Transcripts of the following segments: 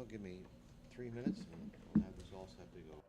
So give me 3 minutes and we'll have this all set to go.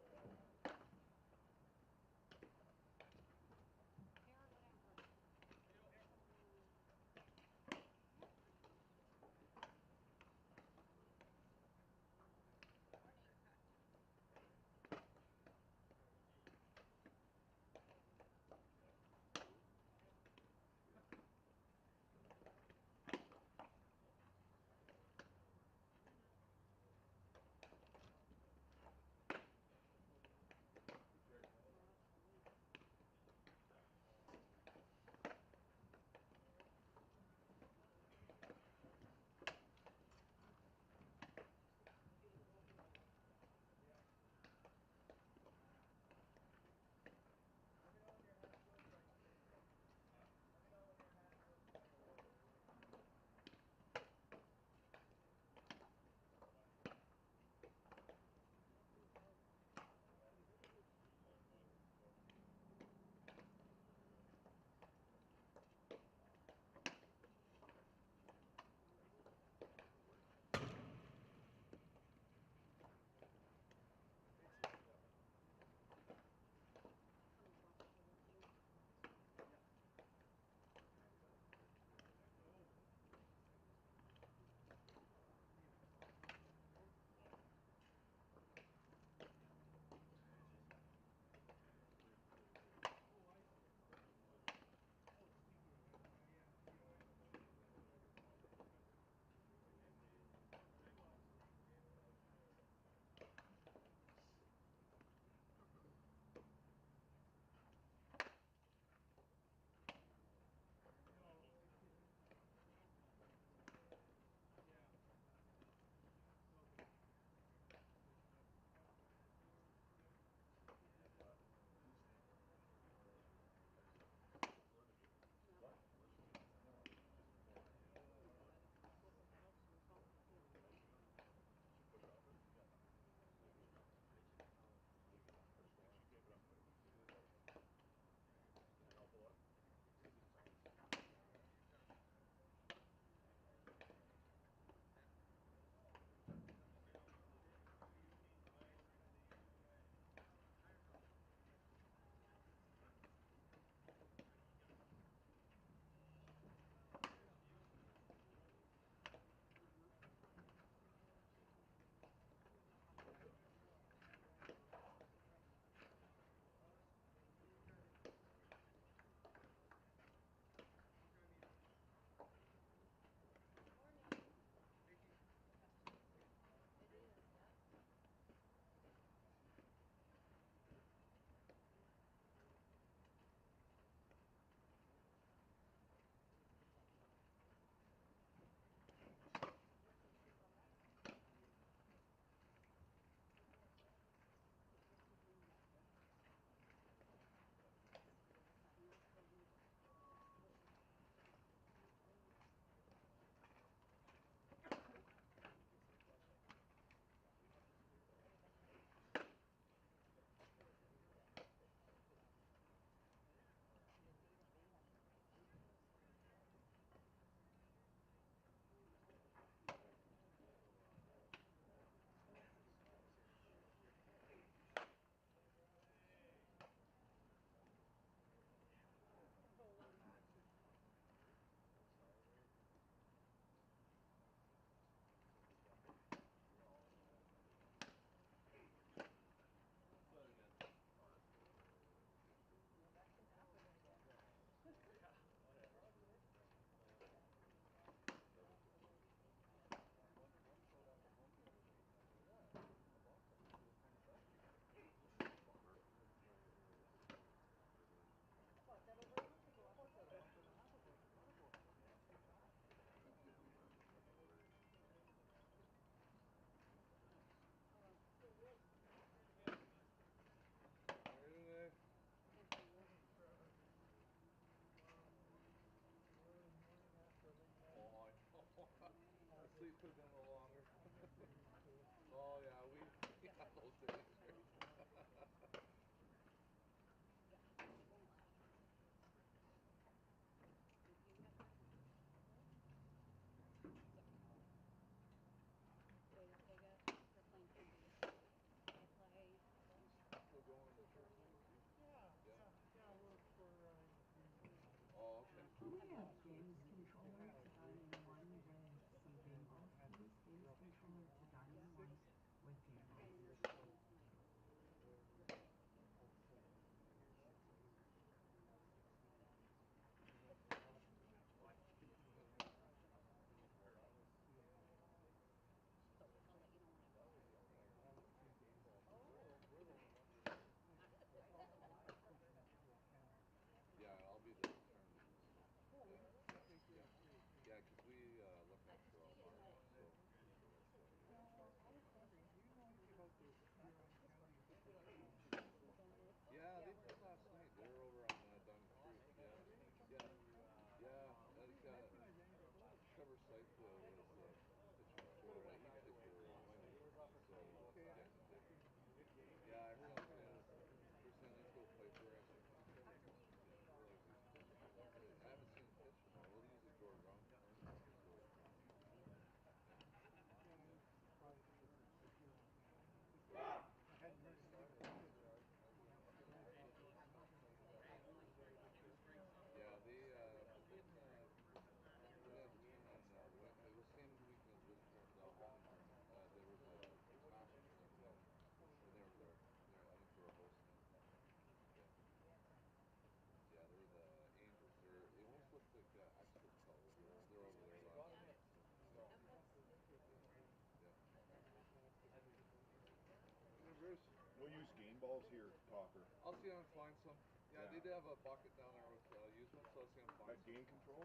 Oh, I know. My sleep could have been a little longer. Oh yeah, we had those days. Take it. balls here, copper. I'll see if I can find some. Yeah, Yeah. they did have a bucket down there with used ones, so I'll see if I can find At some. game control?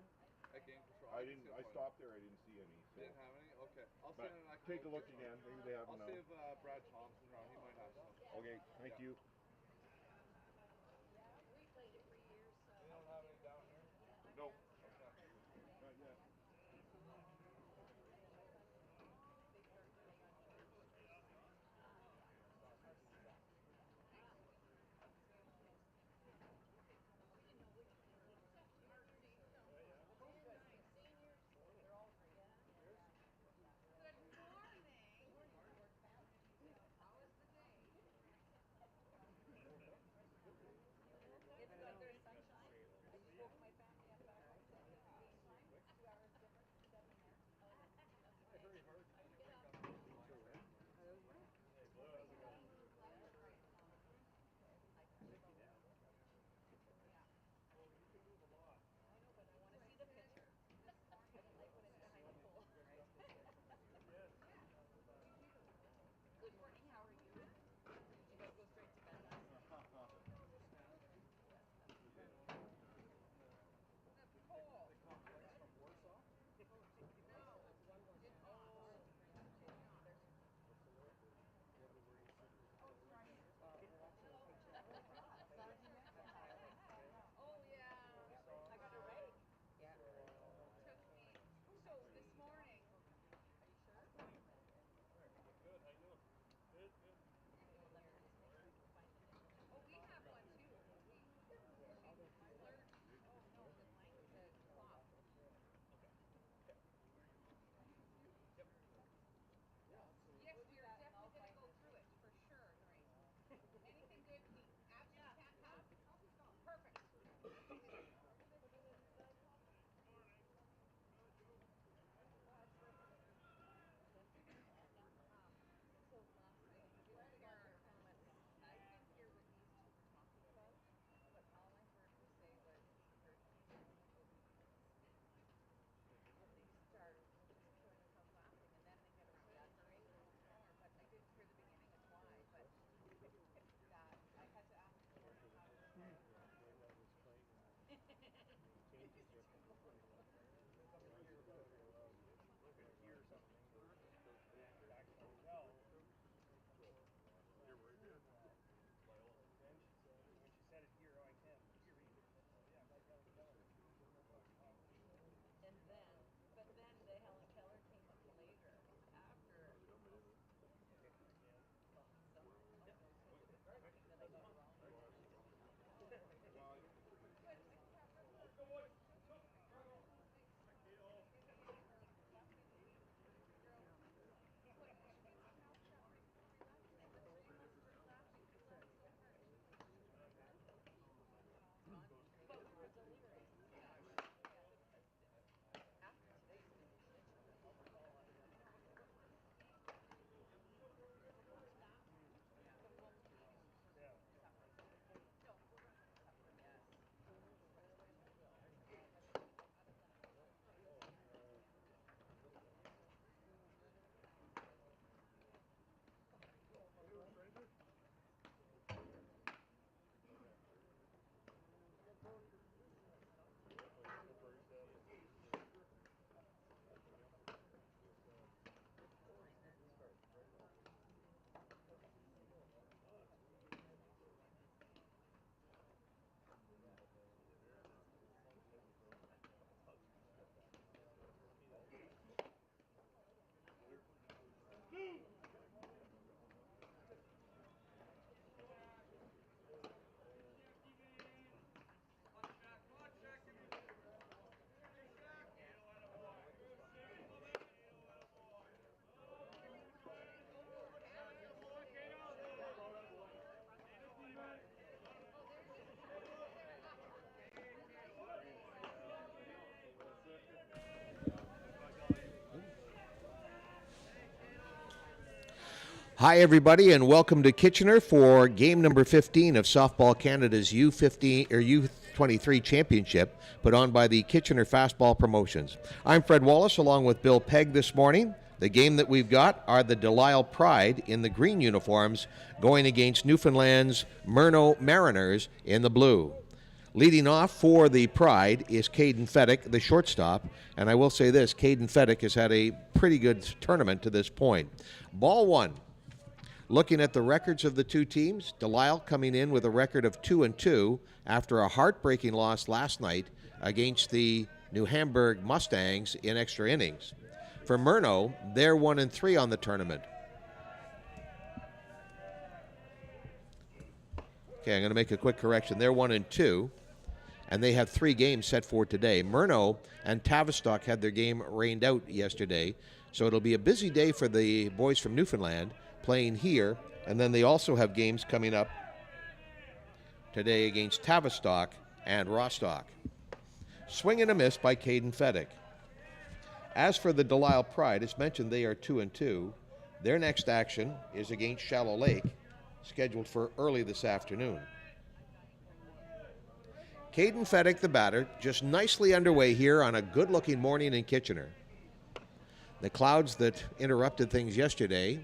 At game control. I can didn't. see if I find stopped there. I didn't see any. So. They didn't have any? Okay. I'll see But if I can take a go look get some. again. Maybe they have I'll them see now. if Brad Thompson's around. He might have some. Okay. Thank Yeah. you. They don't have any down here? No. Okay. Not yet. Hi, everybody, and welcome to Kitchener for game number 15 of Softball Canada's U15 or U23 Championship, put on by the Kitchener Fastball Promotions. I'm Fred Wallace, along with Bill Pegg this morning. The game that we've got are the Delisle Pride in the green uniforms going against Newfoundland's Murno Mariners in the blue. Leading off for the Pride is Caden Feddick, the shortstop. And I will say this, Caden Feddick has had a pretty good tournament to this point. Ball one. Looking at the records of the two teams, Delisle coming in with a record of 2-2 after a heartbreaking loss last night against the New Hamburg Mustangs in extra innings. For Murno, they're 1-3 on the tournament. Okay, I'm going to make a quick correction. They're 1-2, and they have 3 games set for today. Murno and Tavistock had their game rained out yesterday, so it'll be a busy day for the boys from Newfoundland playing here, and then they also have games coming up today against Tavistock and Rostock. Swing and a miss by Caden Feddick. As for the Delisle Pride, as mentioned, they are 2-2. Their next action is against Shallow Lake, scheduled for early this afternoon. Caden Feddick, the batter, just nicely underway here on a good-looking morning in Kitchener. The clouds that interrupted things yesterday,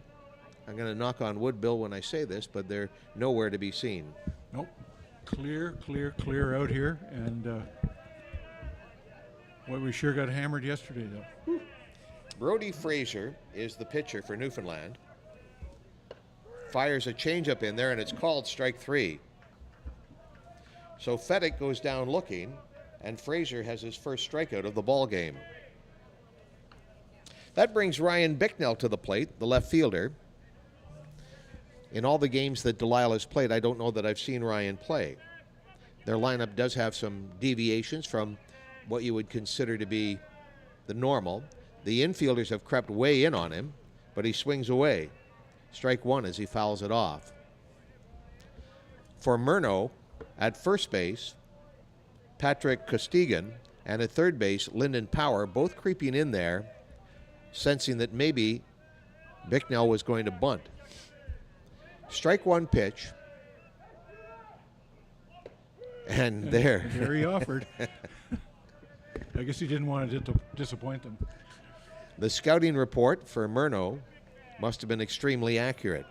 I'm going to knock on wood, Bill, when I say this, but they're nowhere to be seen. Nope. Clear out here. And well, we sure got hammered yesterday, though. Brody Fraser is the pitcher for Newfoundland. Fires a changeup in there, and it's called strike 3. So Feddick goes down looking, and Fraser has his first strikeout of the ball game. That brings Ryan Bicknell to the plate, the left fielder. In all the games that Delisle has played, I don't know that I've seen Ryan play. Their lineup does have some deviations from what you would consider to be the normal. The infielders have crept way in on him, but he swings away. Strike 1 as he fouls it off. For Murno, at first base, Patrick Costigan, and at third base, Lyndon Power, both creeping in there, sensing that maybe Bicknell was going to bunt. Strike 1 pitch. And there. There he offered. I guess he didn't want to disappoint them. The scouting report for Murno must have been extremely accurate.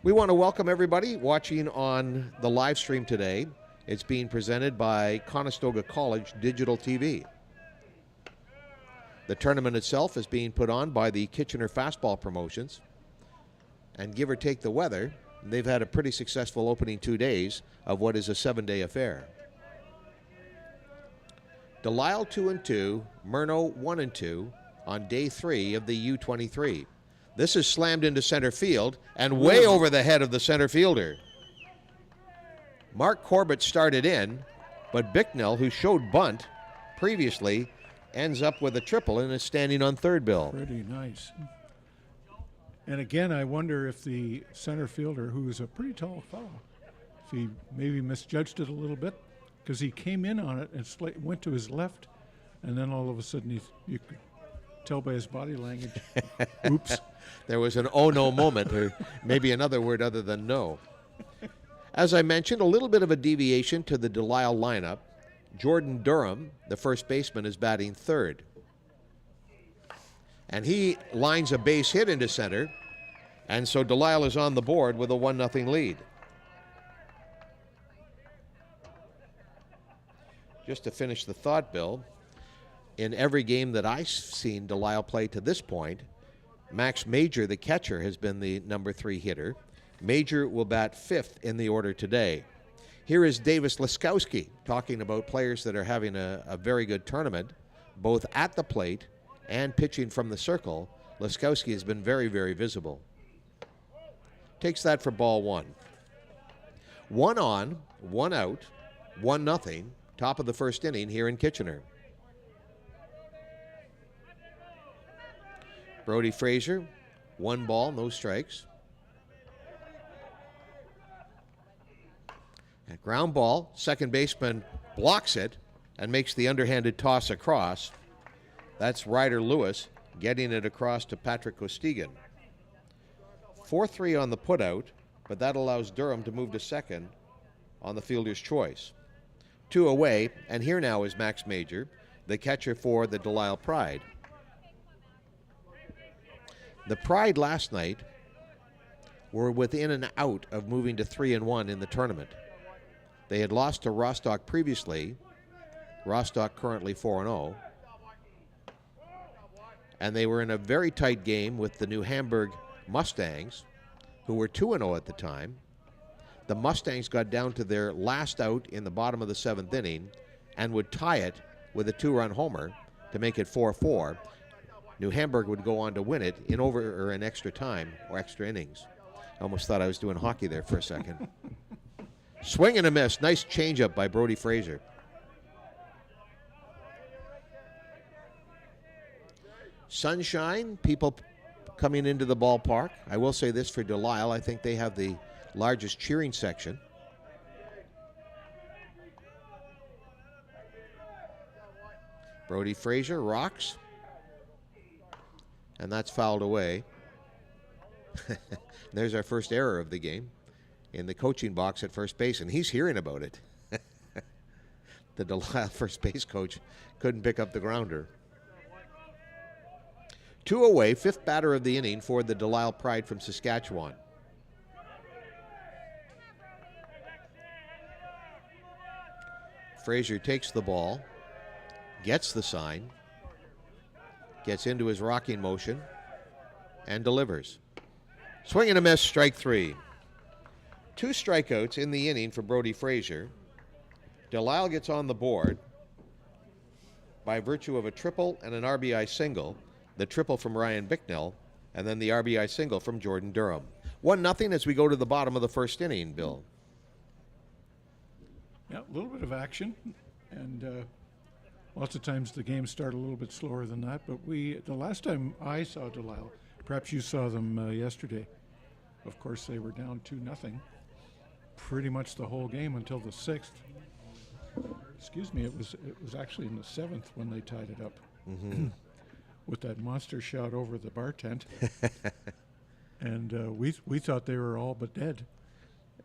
We want to welcome everybody watching on the live stream today. It's being presented by Conestoga College Digital TV. The tournament itself is being put on by the Kitchener Fastball Promotions. And give or take the weather, they've had a pretty successful opening 2 days of what is a 7-day affair. Delisle 2-2, Murno 1-2 on day 3 of the U23. This is slammed into center field and way over the head of the center fielder. Mark Corbett started in, but Bicknell, who showed bunt previously, ends up with a triple and is standing on third, Bill. Pretty nice. And again, I wonder if the center fielder, who is a pretty tall fellow, if he maybe misjudged it a little bit, because he came in on it and went to his left, and then all of a sudden you could tell by his body language, oops. There was an oh no moment, or maybe another word other than no. As I mentioned, a little bit of a deviation to the Delisle lineup. Jordan Durham, the first baseman, is batting third. And he lines a base hit into center, and so Delisle is on the board with a 1-0 lead. Just to finish the thought, Bill, in every game that I've seen Delisle play to this point, Max Major, the catcher, has been the number 3 hitter. Major will bat 5th in the order today. Here is Davis Laskowski talking about players that are having a very good tournament, both at the plate and pitching from the circle. Laskowski has been very, very visible. Takes that for ball 1. 1 on, 1 out, 1-0, top of the first inning here in Kitchener. Brody Fraser, 1 ball, no strikes. A ground ball, second baseman blocks it and makes the underhanded toss across. That's Ryder Lewis getting it across to Patrick Costigan. 4-3 on the putout, but that allows Durham to move to second on the fielder's choice. 2 away, and here now is Max Major, the catcher for the Delisle Pride. The Pride last night were within an out of moving to 3-1 in the tournament. They had lost to Rostock previously. Rostock currently 4-0. And they were in a very tight game with the New Hamburg Mustangs, who were 2-0 at the time. The Mustangs got down to their last out in the bottom of the 7th inning and would tie it with a 2-run homer to make it 4-4. New Hamburg would go on to win it in over or in extra time or extra innings. I almost thought I was doing hockey there for a second. Swing and a miss. Nice changeup by Brody Fraser. Sunshine, people coming into the ballpark. I will say this for Delisle. I think they have the largest cheering section. Brody Fraser rocks. And that's fouled away. There's our first error of the game in the coaching box at first base, and he's hearing about it. The Delisle first base coach couldn't pick up the grounder. 2 away, 5th batter of the inning for the Delisle Pride from Saskatchewan. Fraser takes the ball, gets the sign, gets into his rocking motion, and delivers. Swing and a miss, strike 3. 2 strikeouts in the inning for Brody Fraser. Delisle gets on the board by virtue of a triple and an RBI single. The triple from Ryan Bicknell, and then the RBI single from Jordan Durham. 1-0 as we go to the bottom of the first inning, Bill. Yeah, a little bit of action, and lots of times the games start a little bit slower than that, but the last time I saw Delisle, perhaps you saw them yesterday, of course they were down 2-0 pretty much the whole game until the 6th. Excuse me, it was actually in the 7th when they tied it up. Mm-hmm. With that monster shot over the bar tent. And we thought they were all but dead.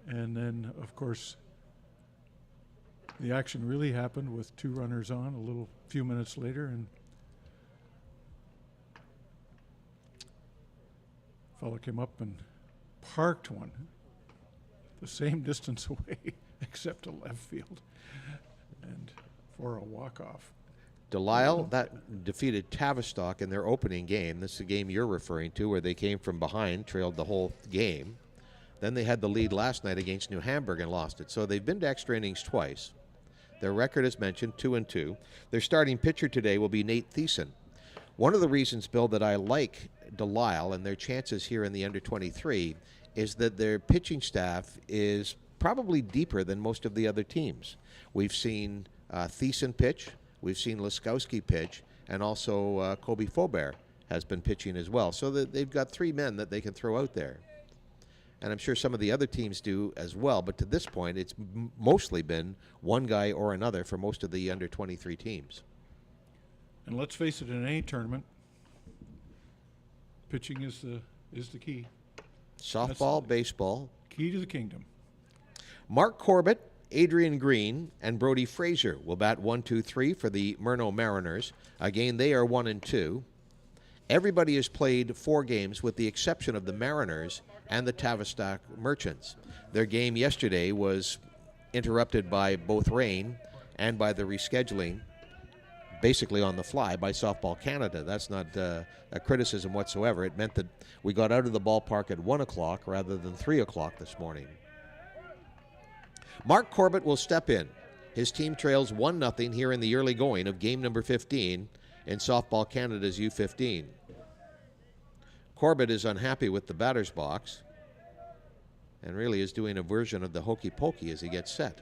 And then, of course, the action really happened with 2 runners on a few minutes later, and fella came up and parked one the same distance away except to left field and for a walk-off. Delisle, that defeated Tavistock in their opening game. This is the game you're referring to where they came from behind, trailed the whole game. Then they had the lead last night against New Hamburg and lost it. So they've been to extra innings twice. Their record, as mentioned, 2-2. Their starting pitcher today will be Nate Thiessen. One of the reasons, Bill, that I like Delisle and their chances here in the under-23 is that their pitching staff is probably deeper than most of the other teams. We've seen Thiessen pitch. We've seen Laskowski pitch, and also Kobe Faubert has been pitching as well. So that they've got 3 men that they can throw out there. And I'm sure some of the other teams do as well, but to this point, it's mostly been one guy or another for most of the under-23 teams. And let's face it, in any tournament, pitching is the key. Softball, baseball. Key to the kingdom. Mark Corbett, Adrian Green, and Brody Fraser will bat 1, 2, 3 for the Murnau Mariners. Again, they are 1-2. Everybody has played 4 games with the exception of the Mariners and the Tavistock Merchants. Their game yesterday was interrupted by both rain and by the rescheduling, basically on the fly, by Softball Canada. That's not a criticism whatsoever. It meant that we got out of the ballpark at 1 o'clock rather than 3 o'clock this morning. Mark Corbett will step in. His team trails 1-0 here in the early going of game number 15 in Softball Canada's U15. Corbett is unhappy with the batter's box and really is doing a version of the hokey pokey as he gets set.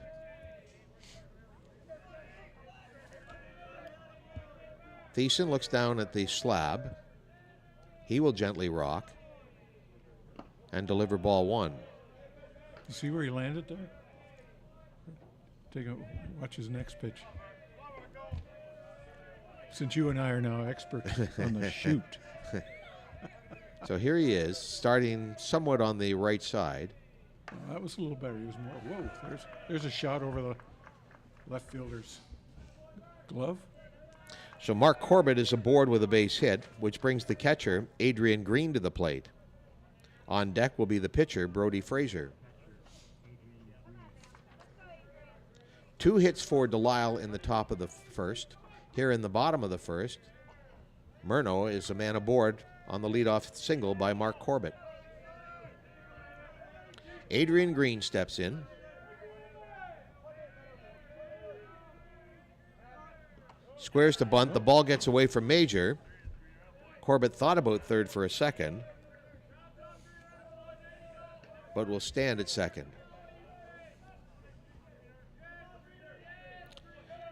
Thiessen looks down at the slab. He will gently rock and deliver ball 1. You see where he landed there? Watch his next pitch. Since you and I are now experts on the shoot. So here he is, starting somewhat on the right side. That was a little better. He was more, whoa, there's a shot over the left fielder's glove. So Mark Corbett is aboard with a base hit, which brings the catcher, Adrian Green, to the plate. On deck will be the pitcher, Brody Fraser. 2 hits for Delisle in the top of the first. Here in the bottom of the first, Murno is a man aboard on the leadoff single by Mark Corbett. Adrian Green steps in. Squares to bunt. The ball gets away from Major. Corbett thought about third for a second, but will stand at second.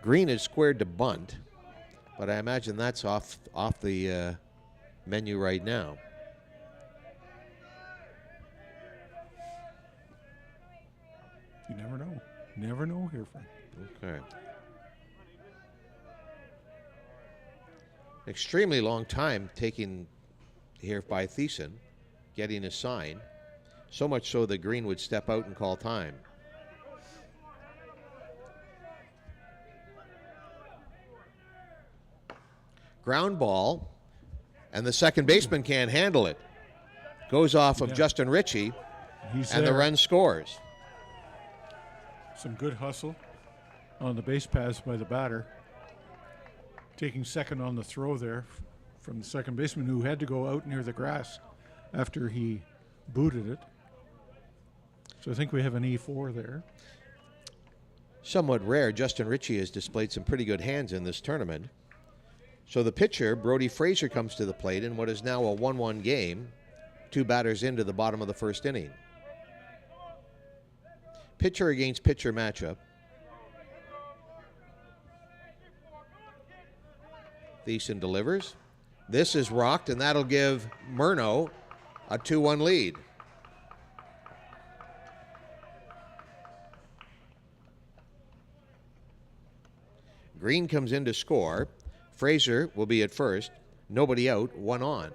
Green is squared to bunt, but I imagine that's off the menu right now. You never know. Never know here, Frank. Okay. Extremely long time taking here by Thiessen, getting a sign. So much so that Green would step out and call time. Ground ball, and the second baseman can't handle it. Goes off of Justin Ritchie, and the run scores. Some good hustle on the base paths by the batter. Taking second on the throw there from the second baseman, who had to go out near the grass after he booted it. So I think we have an E4 there. Somewhat rare, Justin Ritchie has displayed some pretty good hands in this tournament. So the pitcher, Brody Fraser, comes to the plate in what is now a 1-1 game, 2 batters into the bottom of the first inning. Pitcher against pitcher matchup. Thiessen delivers. This is rocked, and that'll give Murno a 2-1 lead. Green comes in to score. Fraser will be at first. Nobody out, 1 on.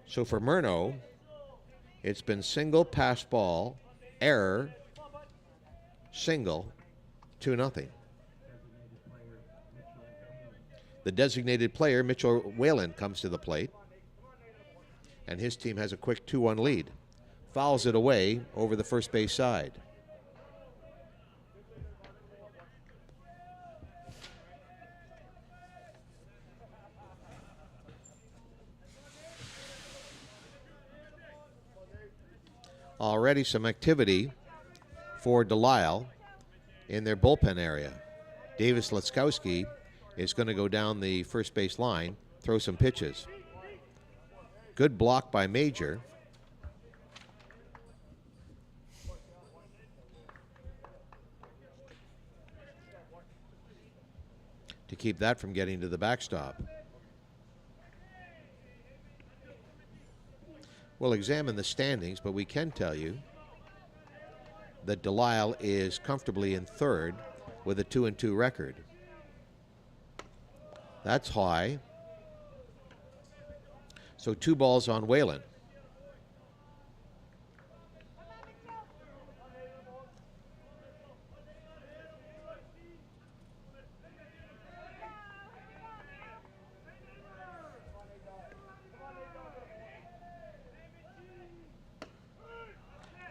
So for Murno, it's been single, pass ball, error, single, 2-0. The designated player, Mitchell Whalen, comes to the plate, and his team has a quick 2-1 lead. Fouls it away over the first base side. Already some activity for Delisle in their bullpen area. Davis Letzkowski is going to go down the first base line, throw some pitches. Good block by Major. To keep that from getting to the backstop. We'll examine the standings, but we can tell you that Delisle is comfortably in third with a 2-2 record. That's high. So 2 balls on Whalen.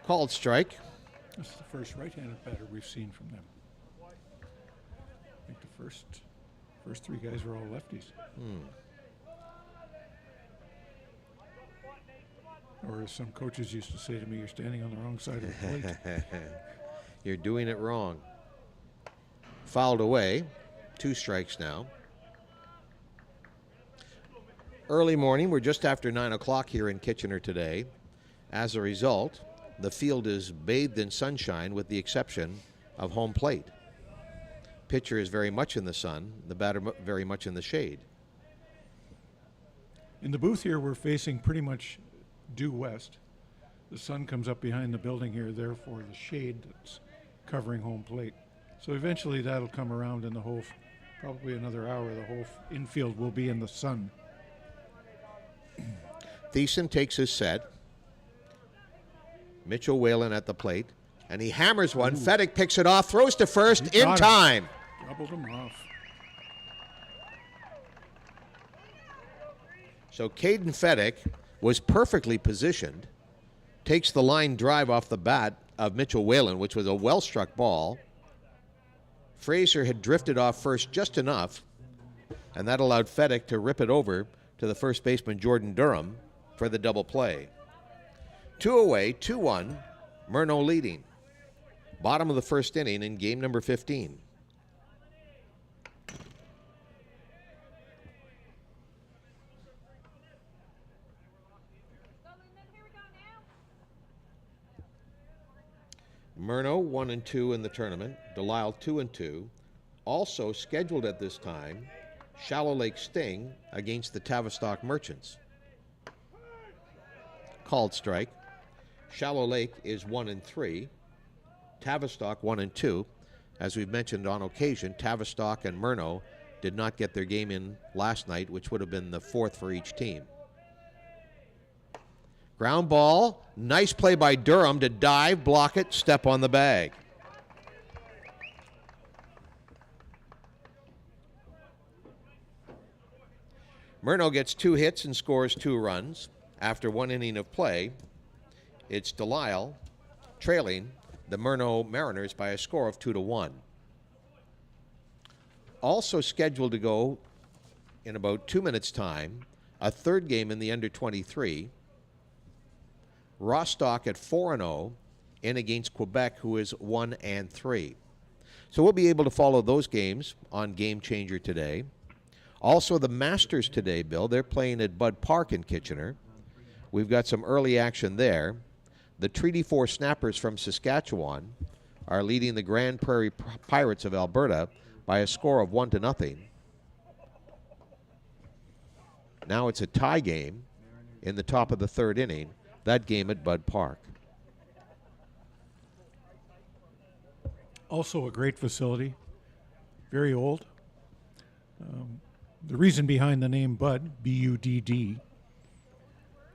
Called strike. This is the first right-handed batter we've seen from them. I think the first 3 guys were all lefties. Or as some coaches used to say to me, you're standing on the wrong side of the plate. You're doing it wrong. Fouled away. 2 strikes now. Early morning. We're just after 9 o'clock here in Kitchener today. As a result, the field is bathed in sunshine with the exception of home plate. Pitcher is very much in the sun, the batter very much in the shade. In the booth here, we're facing pretty much due west. The sun comes up behind the building here, therefore the shade that's covering home plate. So eventually that'll come around in the whole, probably another hour, the whole infield will be in the sun. Thiessen takes his set. Mitchell Whalen at the plate, and he hammers one. Fedek picks it off, throws to first in time. Doubled him off. So Caden Fedek was perfectly positioned, takes the line drive off the bat of Mitchell Whalen, which was a well-struck ball. Fraser had drifted off first just enough, and that allowed Fedek to rip it over to the first baseman Jordan Durham for the double play. 2 away, 2-1, Murno leading. Bottom of the first inning in game number 15. Murno 1-2 in the tournament. Delisle 2-2. Also scheduled at this time, Shallow Lake Sting against the Tavistock Merchants. Called strike. Shallow Lake is 1-3. Tavistock 1-2. As we've mentioned on occasion, Tavistock and Murno did not get their game in last night, which would have been the fourth for each team. Ground ball. Nice play by Durham to dive, block it, step on the bag. Murno gets 2 hits and scores 2 runs. After 1 inning of play, it's Delisle trailing the Murno Mariners by a score of 2-1. Also scheduled to go in about 2 minutes' time, a third game in the under-23. Rostock at 4-0 in against Quebec, who is 1-3. So we'll be able to follow those games on Game Changer today. Also, the Masters today, Bill, they're playing at Bud Park in Kitchener. We've got some early action there. The Treaty 4 Snappers from Saskatchewan are leading the Grand Prairie Pirates of Alberta by a score of 1-0. Now it's a tie game in the top of the third inning, that game at Bud Park. Also a great facility, very old. The reason behind the name Bud, B-U-D-D,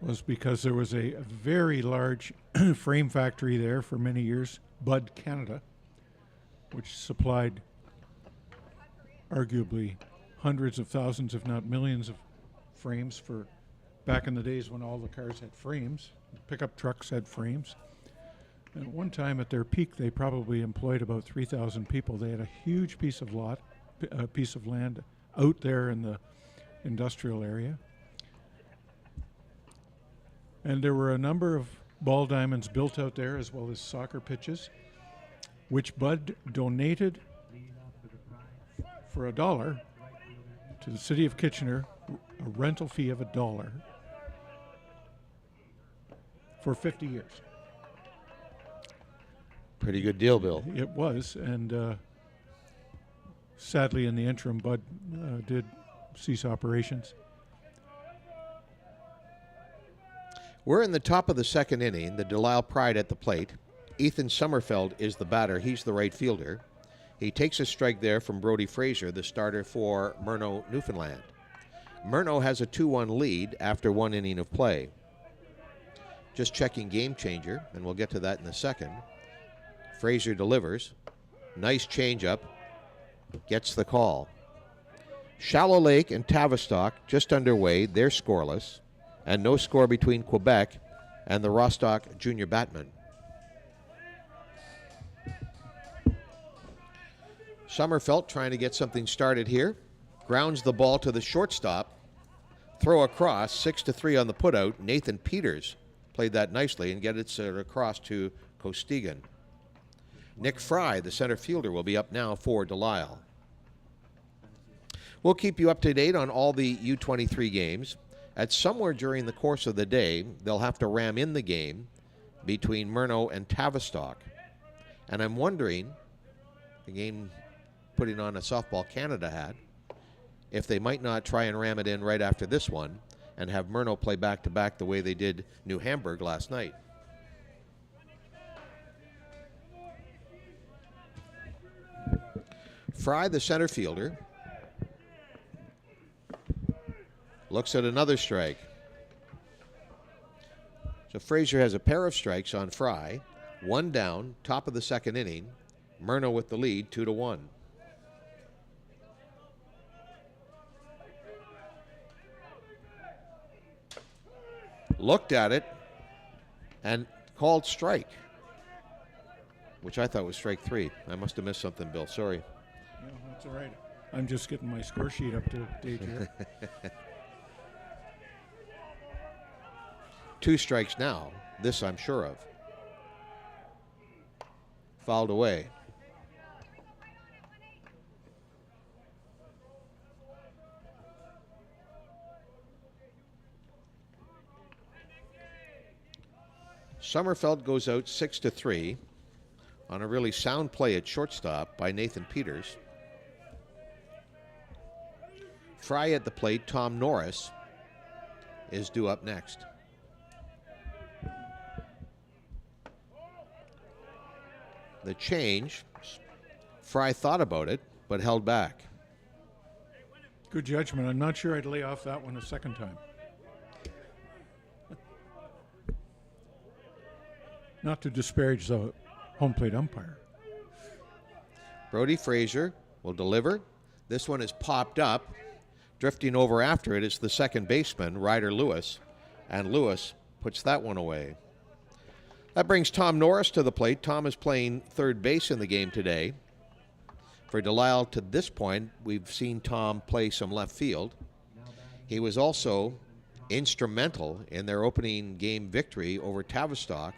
was because there was a very large frame factory there for many years, Bud Canada, which supplied arguably hundreds of thousands, if not millions, of frames for back in the days when all the cars had frames. Pickup trucks had frames. And at one time at their peak, they probably employed about 3,000 people. They had a huge piece of land out there in the industrial area. And there were a number of ball diamonds built out there, as well as soccer pitches, which Bud donated for $1 to the city of Kitchener, a rental fee of $1 for 50 years. Pretty good deal, Bill. It was, and sadly in the interim, Bud did cease operations. We're in the top of the second inning. The Delisle Pride at the plate. Ethan Sommerfeld is the batter. He's the right fielder. He takes a strike there from Brody Fraser, the starter for Murno, Newfoundland. Murno has a 2-1 lead after 1 inning of play. Just checking Game Changer, and we'll get to that in a second. Fraser delivers. Nice changeup. Gets the call. Shallow Lake and Tavistock just underway. They're scoreless. And no score between Quebec and the Rostock Junior Batmen. Sommerfeld trying to get something started here. Grounds the ball to the shortstop. Throw across, 6-3 on the putout. Nathan Peters played that nicely and gets it across to Costigan. Nick Fry, the center fielder, will be up now for Delisle. We'll keep you up to date on all the U23 games. At somewhere during the course of the day, they'll have to ram in the game between Murno and Tavistock. And I'm wondering, again, putting on a Softball Canada hat, if they might not try and ram it in right after this one and have Murno play back-to-back the way they did New Hamburg last night. Fry, the center fielder, looks at another strike. So Fraser has a pair of strikes on Fry. 1 down, top of the second inning. Murno with the lead, 2-1. looked at it, and called strike, which I thought was strike 3. I must have missed something, Bill. Sorry. No, that's all right. I'm just getting my score sheet up to date here. 2 strikes now. This I'm sure of. Fouled away. Sommerfeld goes out 6-3 on a really sound play at shortstop by Nathan Peters. Fry at the plate. Tom Norris is due up next. The change, Fry thought about it, but held back. Good judgment. I'm not sure I'd lay off that one a second time. Not to disparage the home plate umpire. Brody Frazier will deliver. This one is popped up. Drifting over after it is the second baseman, Ryder Lewis, and Lewis puts that one away. That brings Tom Norris to the plate. Tom is playing third base in the game today. For Delisle, to this point, we've seen Tom play some left field. He was also instrumental in their opening game victory over Tavistock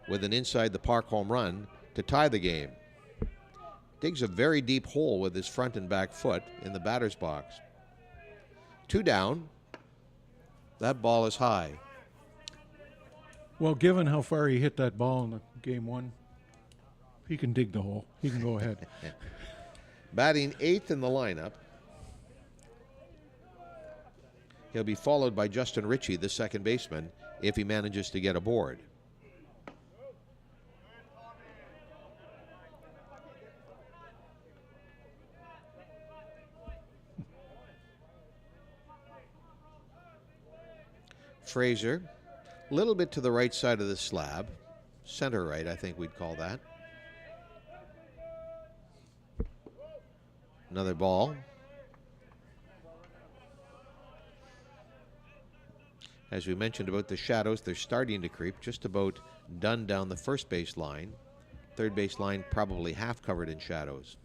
with an inside-the-park home run to tie the game. Digs a very deep hole with his front and back foot in the batter's box. 2 down. That ball is high. Well, given how far he hit that ball in the game one, he can dig the hole. He can go ahead. Batting 8th in the lineup. He'll be followed by Justin Ritchie, the second baseman, if he manages to get aboard. Frazier, a little bit to the right side of the slab. Center right, I think we'd call that. Another ball. As we mentioned about the shadows, they're starting to creep, just about done down the first base line. Third base line probably half covered in shadows.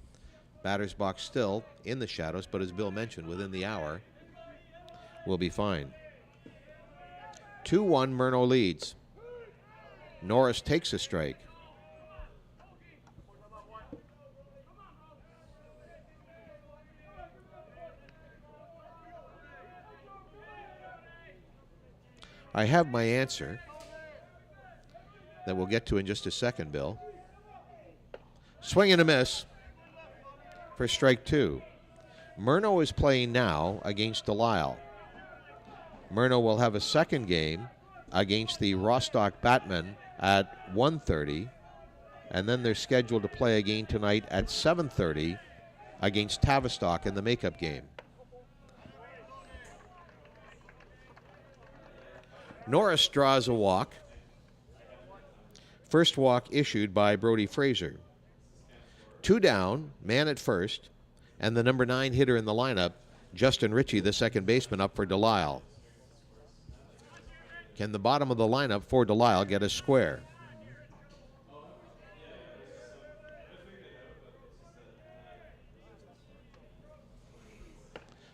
Batter's box still in the shadows, but as Bill mentioned, within the hour, we'll be fine. 2-1, Murnau leads. Norris takes a strike. I have my answer that we'll get to in just a second, Bill. Swing and a miss for strike 2. Murnau is playing now against Delisle. Murnau will have a second game against the Rostock Batmen at 1:30, and then they're scheduled to play again tonight at 7:30 against Tavistock in the makeup game. Norris draws a walk. First walk issued by Brody Frazier. 2 down, man at first, and the number 9 hitter in the lineup, Justin Ritchie, the second baseman, up for Delisle. Can the bottom of the lineup for Delisle get a square?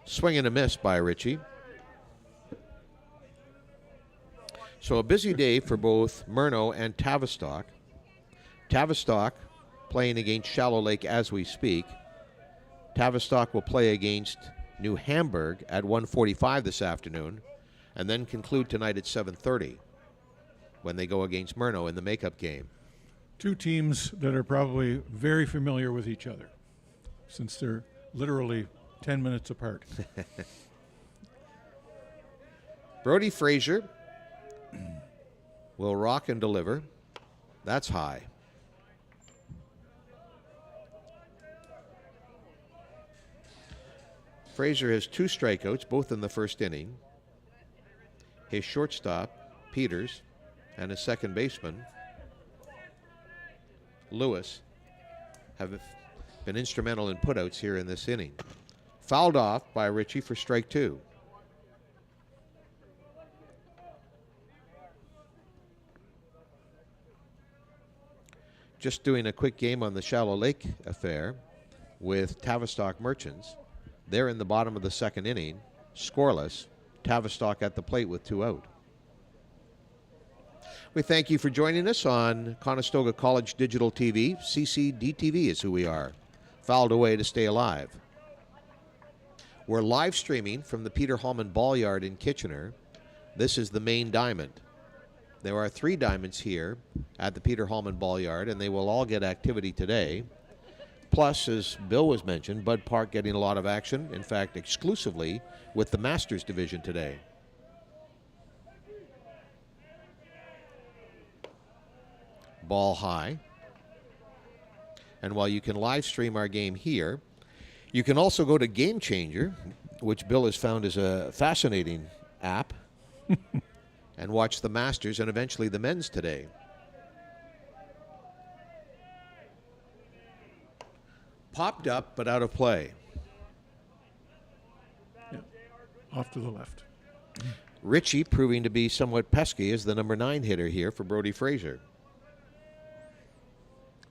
Swing and a miss by Ritchie. So a busy day for both Murnau and Tavistock. Tavistock playing against Shallow Lake as we speak. Tavistock will play against New Hamburg at 1:45 this afternoon, and then conclude tonight at 7:30 when they go against Murnau in the makeup game. 2 teams that are probably very familiar with each other, since they're literally 10 minutes apart. Brody Frazier will rock and deliver. That's high. Frazier has 2 strikeouts, both in the first inning. His shortstop, Peters, and his second baseman, Lewis, have been instrumental in putouts here in this inning. Fouled off by Ritchie for strike 2. Just doing a quick game on the Shallow Lake affair with Tavistock Merchants. They're in the bottom of the second inning, scoreless. Tavistock at the plate with 2 out. We thank you for joining us on Conestoga College Digital TV. CCDTV is who we are. Fouled away to stay alive. We're live streaming from the Peter Hallman Ball Yard in Kitchener. This is the main diamond. There are 3 diamonds here at the Peter Hallman Ball Yard, and they will all get activity today. Plus, as Bill was mentioned, Bud Park getting a lot of action, in fact, exclusively with the Masters division today. Ball high. And while you can live stream our game here, you can also go to Game Changer, which Bill has found is a fascinating app, and watch the Masters and eventually the men's today. Popped up, but out of play. Yeah. Off to the left. Ritchie proving to be somewhat pesky as the number 9 hitter here for Brody Fraser.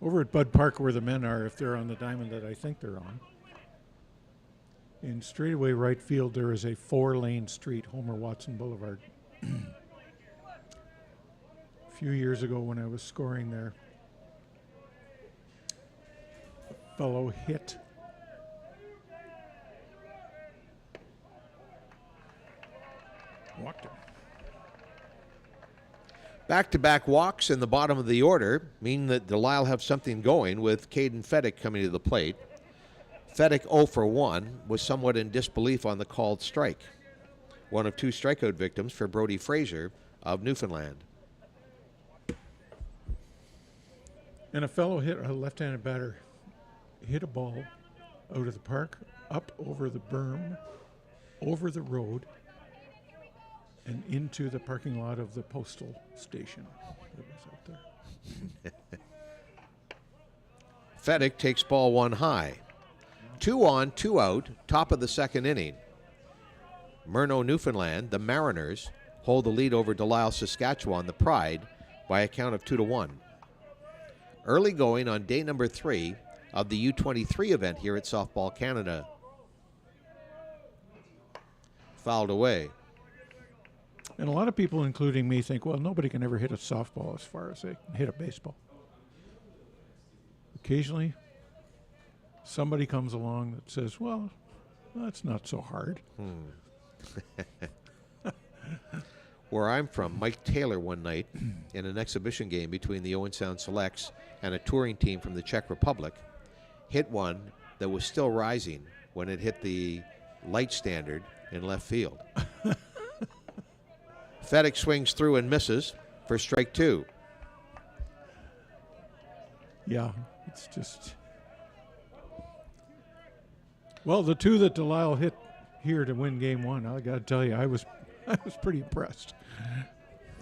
Over at Bud Park, where the men are, if they're on the diamond that I think they're on, in straightaway right field, there is a 4-lane street, Homer Watson Boulevard. A few years ago when I was scoring there, a fellow hit. Walked him. Back-to-back walks in the bottom of the order mean that Delisle have something going with Caden Feddick coming to the plate. Feddick 0 for 1 was somewhat in disbelief on the called strike. One of 2 strikeout victims for Brody Fraser of Newfoundland. And a fellow hit, a left-handed batter, hit a ball out of the park, up over the berm, over the road, and into the parking lot of the postal station that was out there. Feddick takes ball 1 high. 2 on, 2 out, top of the second inning. Murno, Newfoundland, the Mariners, hold the lead over Delisle, Saskatchewan, the Pride, by a count of 2-1. Early going on day number 3 of the U23 event here at Softball Canada. Fouled away. And a lot of people, including me, think, well, nobody can ever hit a softball as far as they can hit a baseball. Occasionally, somebody comes along that says, well, that's not so hard. Where I'm from, Mike Taylor one night in an exhibition game between the Owen Sound Selects and a touring team from the Czech Republic hit one that was still rising when it hit the light standard in left field. Feddick swings through and misses for strike 2. Yeah, it's just... Well, the 2 that Delisle hit here to win game 1, I got to tell you, I was pretty impressed.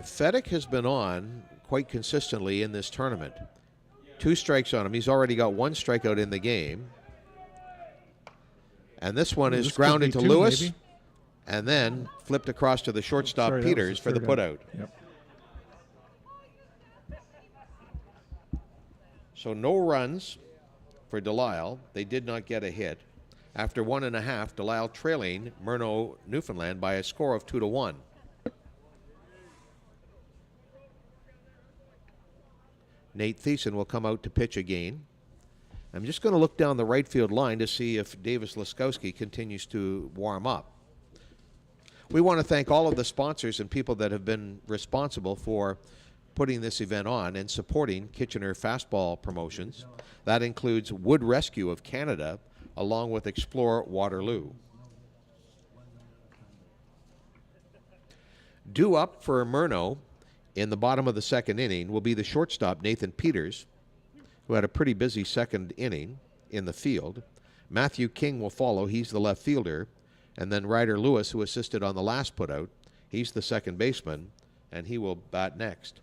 Feddick has been on quite consistently in this tournament. 2 strikes on him. He's already got 1 strikeout in the game. And this one is grounded to Lewis. Maybe. And then flipped across to the shortstop Peters for the putout. Yep. So no runs for Delisle. They did not get a hit. After 1.5, Delisle trailing Murno, Newfoundland by a score of 2-1. Nate Thiessen will come out to pitch again. I'm just going to look down the right field line to see if Davis Laskowski continues to warm up. We want to thank all of the sponsors and people that have been responsible for putting this event on and supporting Kitchener fastball promotions. That includes Wood Rescue of Canada, along with Explore Waterloo. Due up for Murno in the bottom of the second inning will be the shortstop Nathan Peters, who had a pretty busy second inning in the field. Matthew King will follow. He's the left fielder. And then Ryder Lewis, who assisted on the last putout, he's the second baseman, and he will bat next.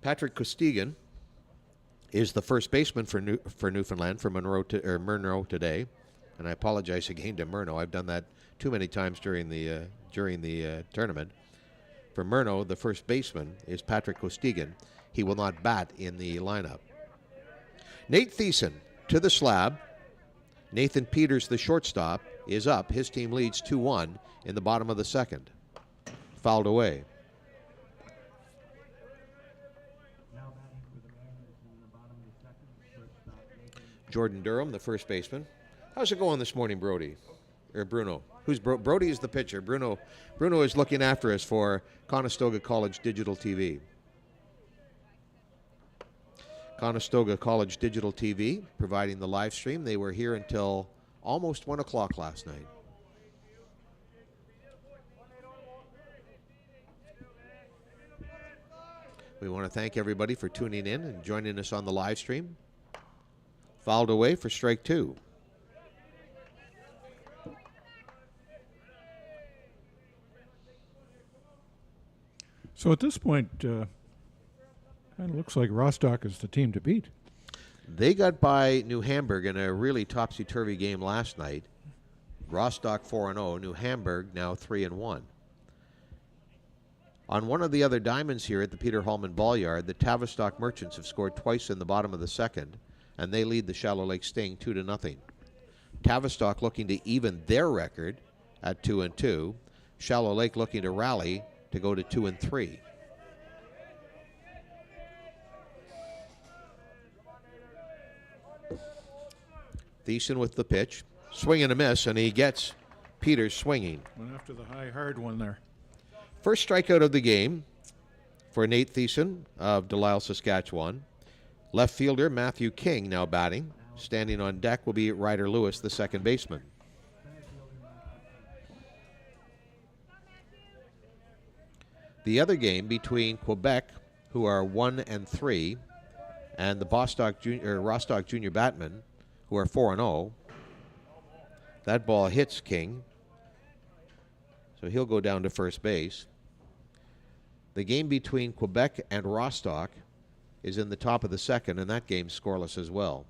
Patrick Costigan is the first baseman for Newfoundland for Murno today, and I apologize again to Murno. I've done that too many times during the tournament. For Murno, the first baseman is Patrick Costigan. He will not bat in the lineup. Nate Thiessen to the slab. Nathan Peters, the shortstop, is up. His team leads 2-1 in the bottom of the second. Fouled away. Jordan Durham, the first baseman. How's it going this morning, Brody? Or Bruno? Who's Brody is the pitcher. Bruno is looking after us for Conestoga College Digital TV. Conestoga College Digital TV providing the live stream. They were here until almost 1 o'clock last night. We want to thank everybody for tuning in and joining us on the live stream. Fouled away for strike 2. So at this point, kind of looks like Rostock is the team to beat. They got by New Hamburg in a really topsy-turvy game last night. Rostock 4-0, New Hamburg now 3-1. On one of the other diamonds here at the Peter Hallman Ball Yard, the Tavistock Merchants have scored twice in the bottom of the second, and they lead the Shallow Lake Sting 2-0. Tavistock looking to even their record at 2-2. Shallow Lake looking to rally to go to 2-3. Thiessen with the pitch. Swing and a miss, and he gets Peters swinging. Went after the high, hard one there. First strikeout of the game for Nate Thiessen of Delisle, Saskatchewan. Left fielder Matthew King now batting. Standing on deck will be Ryder Lewis, the second baseman. The other game between Quebec, who are 1-3, and the Rostock Junior Batmen, who are 4-0. That ball hits King, so he'll go down to first base. The game between Quebec and Rostock is in the top of the second, and that game's scoreless as well.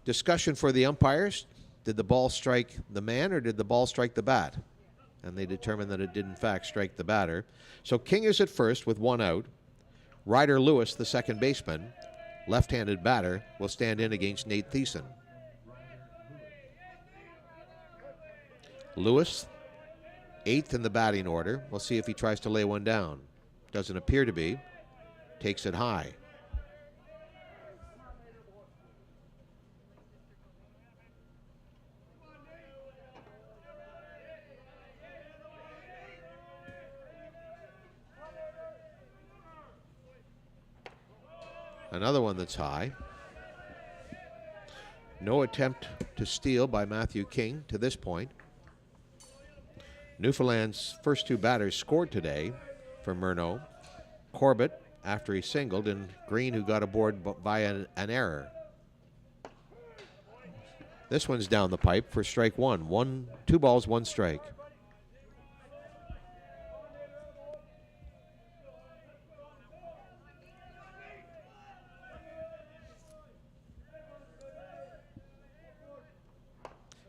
Discussion for the umpires. Did the ball strike the man or did the ball strike the bat? And they determined that it did in fact strike the batter. So King is at first with 1 out. Ryder Lewis, the second baseman, left-handed batter, will stand in against Nate Thiessen. Lewis, 8th in the batting order. We'll see if he tries to lay one down. Doesn't appear to be. Takes it high. Another one that's high. No attempt to steal by Matthew King to this point. Newfoundland's first 2 batters scored today for Murno. Corbett after he singled, and Green, who got aboard by an error. This one's down the pipe for strike 1. 2 balls, 1 strike.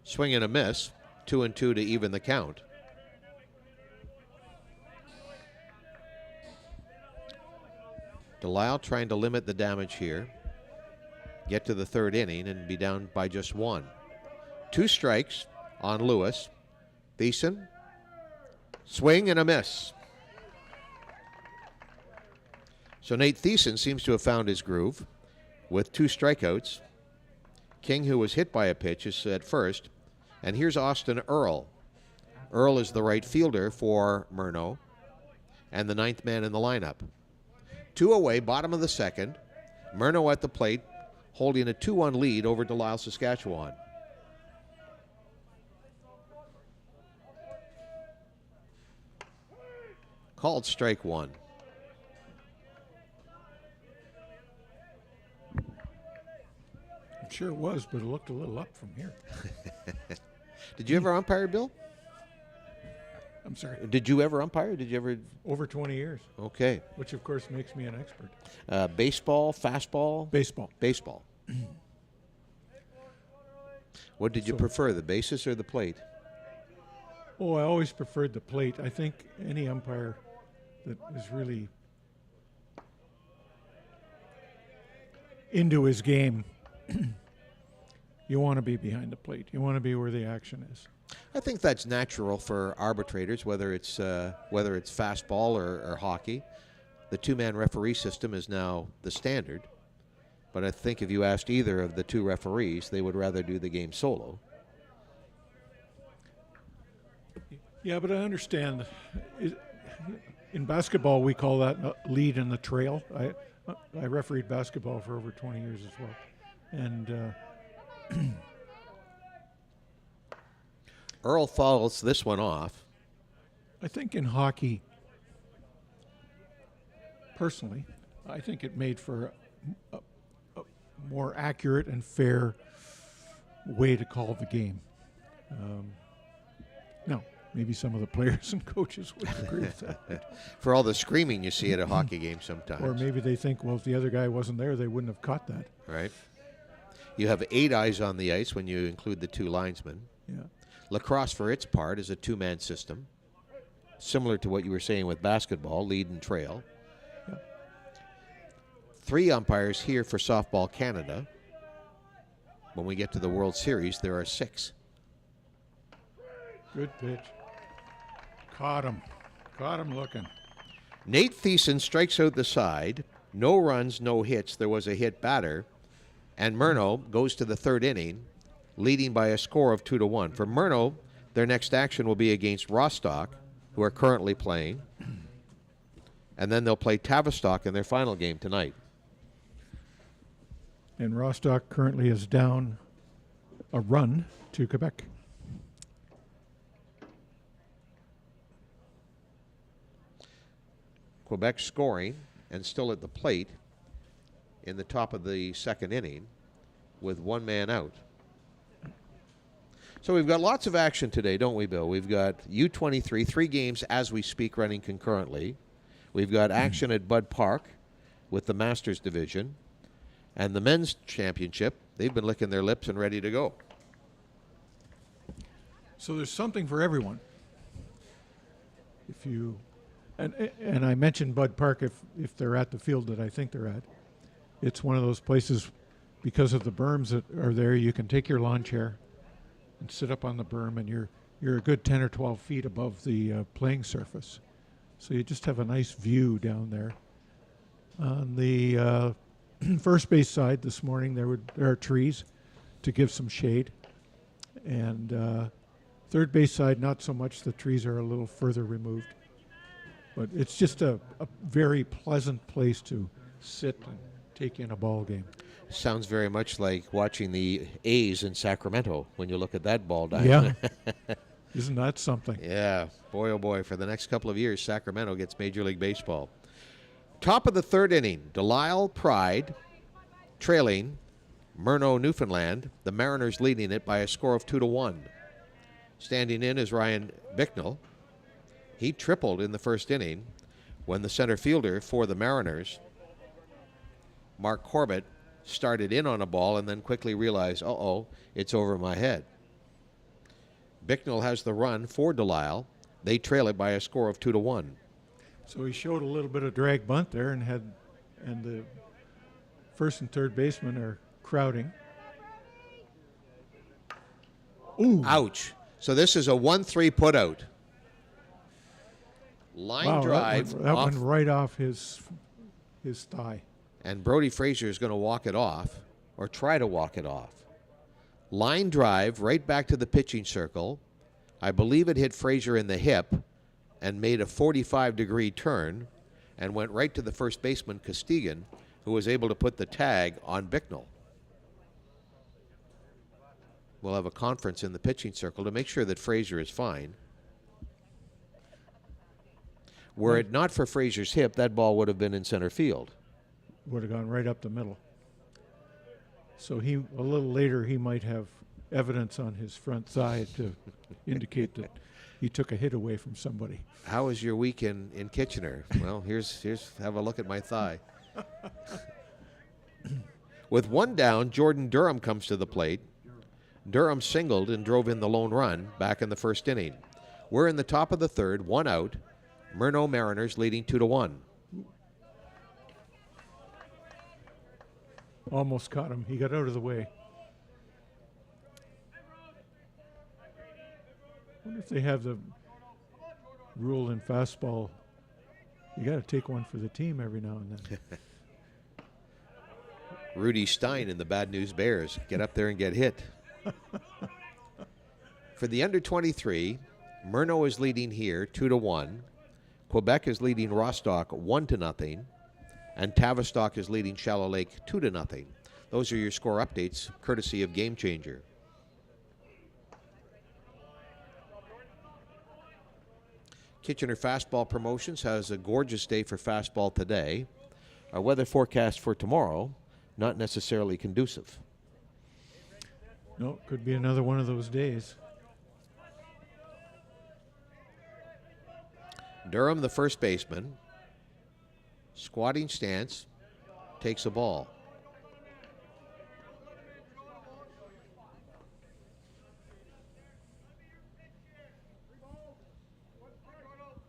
Swing and a miss. 2-2 to even the count. Delisle trying to limit the damage here. Get to the 3rd inning and be down by just 1. 2 strikes on Lewis. Thiessen. Swing and a miss. So Nate Thiessen seems to have found his groove with 2 strikeouts. King, who was hit by a pitch, is at first. And here's Austin Earl. Earl is the right fielder for Murno and the 9th man in the lineup. 2 away, bottom of the second. Murno at the plate, holding a 2-1 lead over Delisle, Saskatchewan. Called strike 1. It sure was, but it looked a little up from here. Did you ever umpire, Bill? I'm sorry. Did you ever umpire? Did you ever? Over 20 years. Okay. Which, of course, makes me an expert. Baseball, fastball? Baseball. Baseball. What did you prefer, the bases or the plate? Oh, I always preferred the plate. I think any umpire that is really into his game, you want to be behind the plate. You want to be where the action is. I think that's natural for arbitrators, whether it's fastball or hockey. The two-man referee system is now the standard. But I think if you asked either of the two referees, they would rather do the game solo. Yeah, but I understand. In basketball, we call that lead in the trail. I refereed basketball for over 20 years as well. And Earl fouls this one off. I think in hockey, personally, I think it made for a more accurate and fair way to call the game. Now, maybe some of the players and coaches would agree with that. For all the screaming you see at a hockey game sometimes. Or maybe they think, well, if the other guy wasn't there, they wouldn't have caught that. Right. You have 8 eyes on the ice when you include the 2 linesmen. Yeah. Lacrosse, for its part, is a 2-man system, similar to what you were saying with basketball, lead and trail. Yeah. 3 umpires here for Softball Canada. When we get to the World Series, there are 6. Good pitch. Caught him. Caught him looking. Nate Thiessen strikes out the side. No runs, no hits. There was a hit batter. And Murno goes to the 3rd inning, leading by a score of 2-1. For Murno, their next action will be against Rostock, who are currently playing. And then they'll play Tavistock in their final game tonight. And Rostock currently is down a run to Quebec. Quebec scoring and still at the plate in the top of the 2nd inning with 1 man out. So we've got lots of action today, don't we, Bill? We've got U23, 3 games as we speak running concurrently. We've got action at Bud Park with the Masters division. And the men's championship, they've been licking their lips and ready to go. So there's something for everyone. If you and I mentioned Bud Park if they're at the field that I think they're at. It's one of those places because of the berms that are there, you can take your lawn chair and sit up on the berm and you're a good 10 or 12 feet above the playing surface. So you just have a nice view down there. On the first base side this morning, there are trees to give some shade. And third base side, not so much. The trees are a little further removed. But it's just a very pleasant place to sit and take in a ball game. Sounds very much like watching the A's in Sacramento when you look at that ball diamond. Yeah. Isn't that something? Yeah. Boy, oh boy, for the next couple of years, Sacramento gets Major League Baseball. Top of the 3rd inning, Delisle Pride trailing Murno, Newfoundland. The Mariners leading it by a score of 2-1. Standing in is Ryan Bicknell. He tripled in the 1st inning when the center fielder for the Mariners, Mark Corbett, started in on a ball and then quickly realized, uh-oh, it's over my head. Bicknell has the run for Delisle. They trail it by a score of 2-1. So he showed a little bit of drag bunt there and the first and third baseman are crowding. Ooh. Ouch. So this is a 1-3 putout. Line drive. That went right off his thigh. And Brody Frazier is going to walk it off or try to walk it off. Line drive right back to the pitching circle. I believe it hit Frazier in the hip and made a 45-degree turn and went right to the first baseman, Costigan, who was able to put the tag on Bicknell. We'll have a conference in the pitching circle to make sure that Frazier is fine. Were it not for Frazier's hip, that ball would have been in center field. Would have gone right up the middle. So a little later, he might have evidence on his front thigh to indicate that he took a hit away from somebody. How was your week in Kitchener? Well, here's have a look at my thigh. With 1 down, Jordan Durham comes to the plate. Durham singled and drove in the lone run back in the 1st inning. We're in the top of the third, 1 out. Murno Mariners leading 2-1. Almost caught him. He got out of the way. Wonder if they have the rule in fastball. You got to take one for the team every now and then. Rudy Stein and the Bad News Bears get up there and get hit. For the under 23, Murno is leading here 2-1. Quebec is leading Rostock 1-0. And Tavistock is leading Shallow Lake 2-0. Those are your score updates, courtesy of Game Changer. Kitchener Fastball Promotions has a gorgeous day for fastball today. Our weather forecast for tomorrow, not necessarily conducive. No, could be another one of those days. Durham, the first baseman, squatting stance, takes a ball.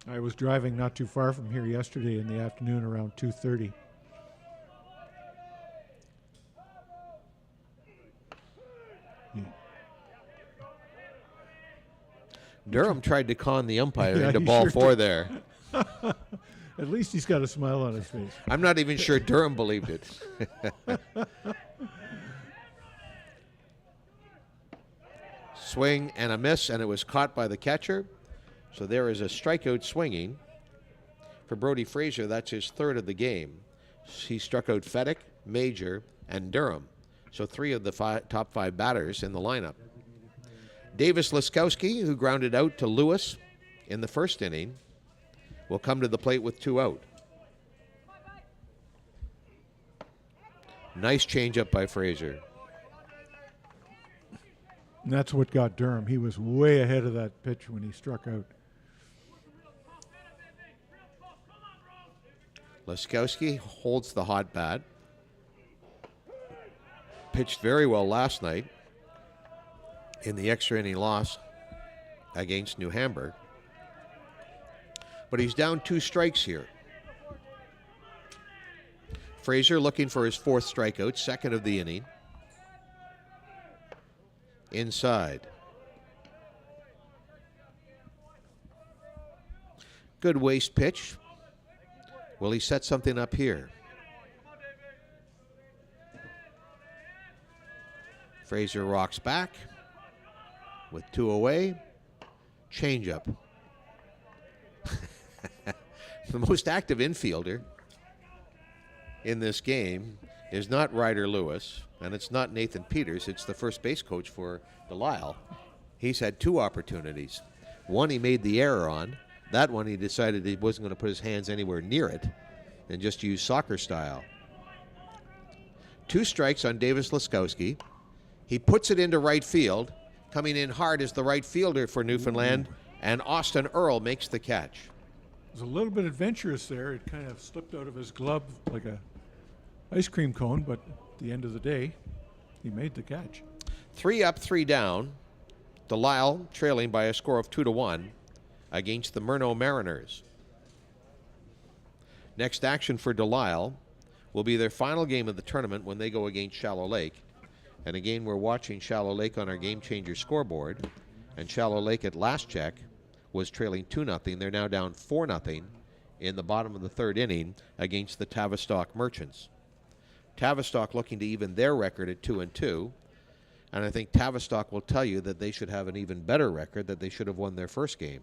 I was driving not too far from here yesterday in the afternoon around 2:30. Durham tried to con the umpire Yeah, into he ball sure 4 did. there. At least he's got a smile on his face. I'm not even sure Durham believed it. Swing and a miss, and it was caught by the catcher. So there is a strikeout swinging. For Brody Fraser, that's his third of the game. He struck out Fedek, Major, and Durham. So 3 of the top 5 batters in the lineup. Davis Laskowski, who grounded out to Lewis in the first inning, will come to the plate with 2 out. Nice changeup by Fraser. And that's what got Durham. He was way ahead of that pitch when he struck out. Laskowski holds the hot bat. Pitched very well last night in the extra inning loss against New Hamburg. But he's down 2 strikes here. Fraser looking for his 4th strikeout, second of the inning. Inside. Good waste pitch. Will he set something up here? Fraser rocks back with 2 away. Changeup. The most active infielder in this game is not Ryder Lewis, and it's not Nathan Peters. It's the first base coach for Delisle. He's had 2 opportunities. One he made the error on. That one he decided he wasn't going to put his hands anywhere near it and just use soccer style. 2 strikes on Davis Laskowski. He puts it into right field. Coming in hard is the right fielder for Newfoundland, and Austin Earl makes the catch. It was a little bit adventurous there. It kind of slipped out of his glove like a ice cream cone, but at the end of the day, he made the catch. 3 up, 3 down. Delisle trailing by a score of 2-1 against the Murno Mariners. Next action for Delisle will be their final game of the tournament when they go against Shallow Lake. And again, we're watching Shallow Lake on our Game Changer scoreboard. And Shallow Lake at last check was trailing 2-0. They're now down 4-0 in the bottom of the 3rd inning against the Tavistock Merchants. Tavistock looking to even their record at 2-2. And I think Tavistock will tell you that they should have an even better record, that they should have won their first game.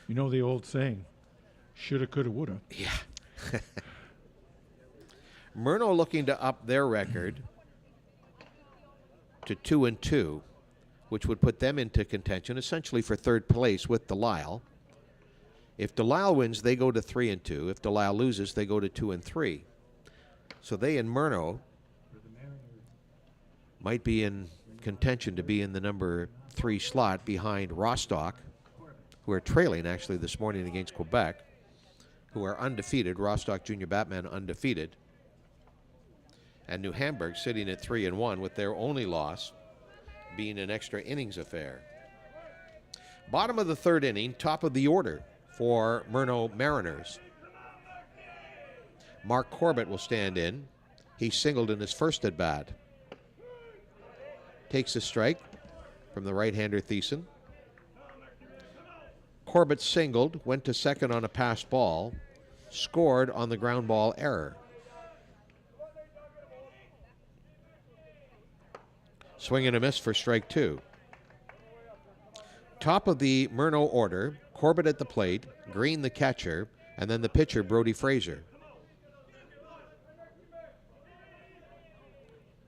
You know the old saying, shoulda, coulda, woulda. Yeah. Murno looking to up their record to 2-2, which would put them into contention essentially for 3rd place with Delisle. If Delisle wins, they go to 3-2. If Delisle loses, they go to 2-3. So they and Murno might be in contention to be in the number 3 slot behind Rostock, who are trailing actually this morning against Quebec, who are undefeated. Rostock Junior Batman undefeated. and New Hamburg sitting at 3-1 with their only loss being an extra innings affair. Bottom of the third inning, top of the order for Murno Mariners. Mark Corbett will stand in. He singled in his first at bat. Takes a strike from the right-hander Thiessen. Corbett singled, went to second on a passed ball, scored on the ground ball error. Swing and a miss for strike two. Top of the Murno order, Corbett at the plate, Green the catcher, and then the pitcher, Brody Frazier.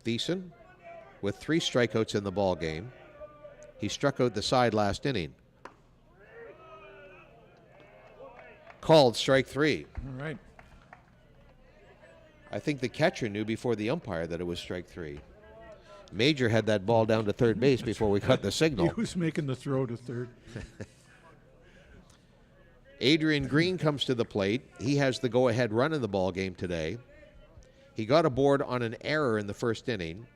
Thiessen with 3 strikeouts in the ball game. He struck out the side last inning. Called strike 3. All right. I think the catcher knew before the umpire that it was strike 3. Major had that ball down to third base before we cut the signal. He was making the throw to third. Adrian Green comes to the plate. He has the go-ahead run in the ball game today. He got aboard on an error in the first inning,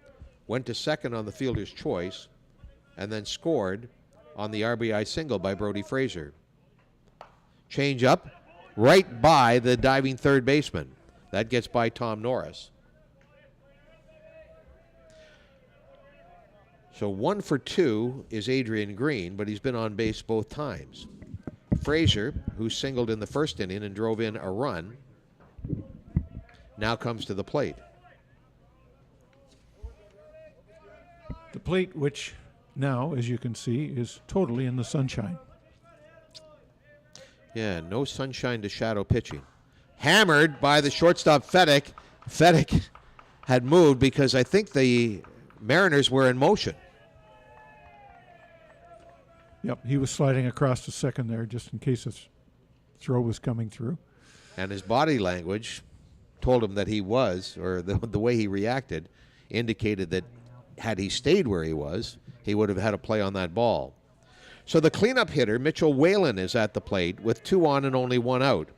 went to second on the fielder's choice, and then scored on the RBI single by Brody Frazier. Change up right by the diving third baseman. That gets by Tom Norris. So 1 for 2 is Adrian Green, but he's been on base both times. Frazier, who singled in the first inning and drove in a run, now comes to the plate. The plate, which now, as you can see, is totally in the sunshine. Yeah, no sunshine to shadow pitching. Hammered by the shortstop Fedek. Fedek had moved because I think the Mariners were in motion. Yep, he was sliding across to second there just in case his throw was coming through. And his body language told him that he was, or the way he reacted, indicated that had he stayed where he was, he would have had a play on that ball. So the cleanup hitter, Mitchell Whalen, is at the plate with 2 on and only 1 out.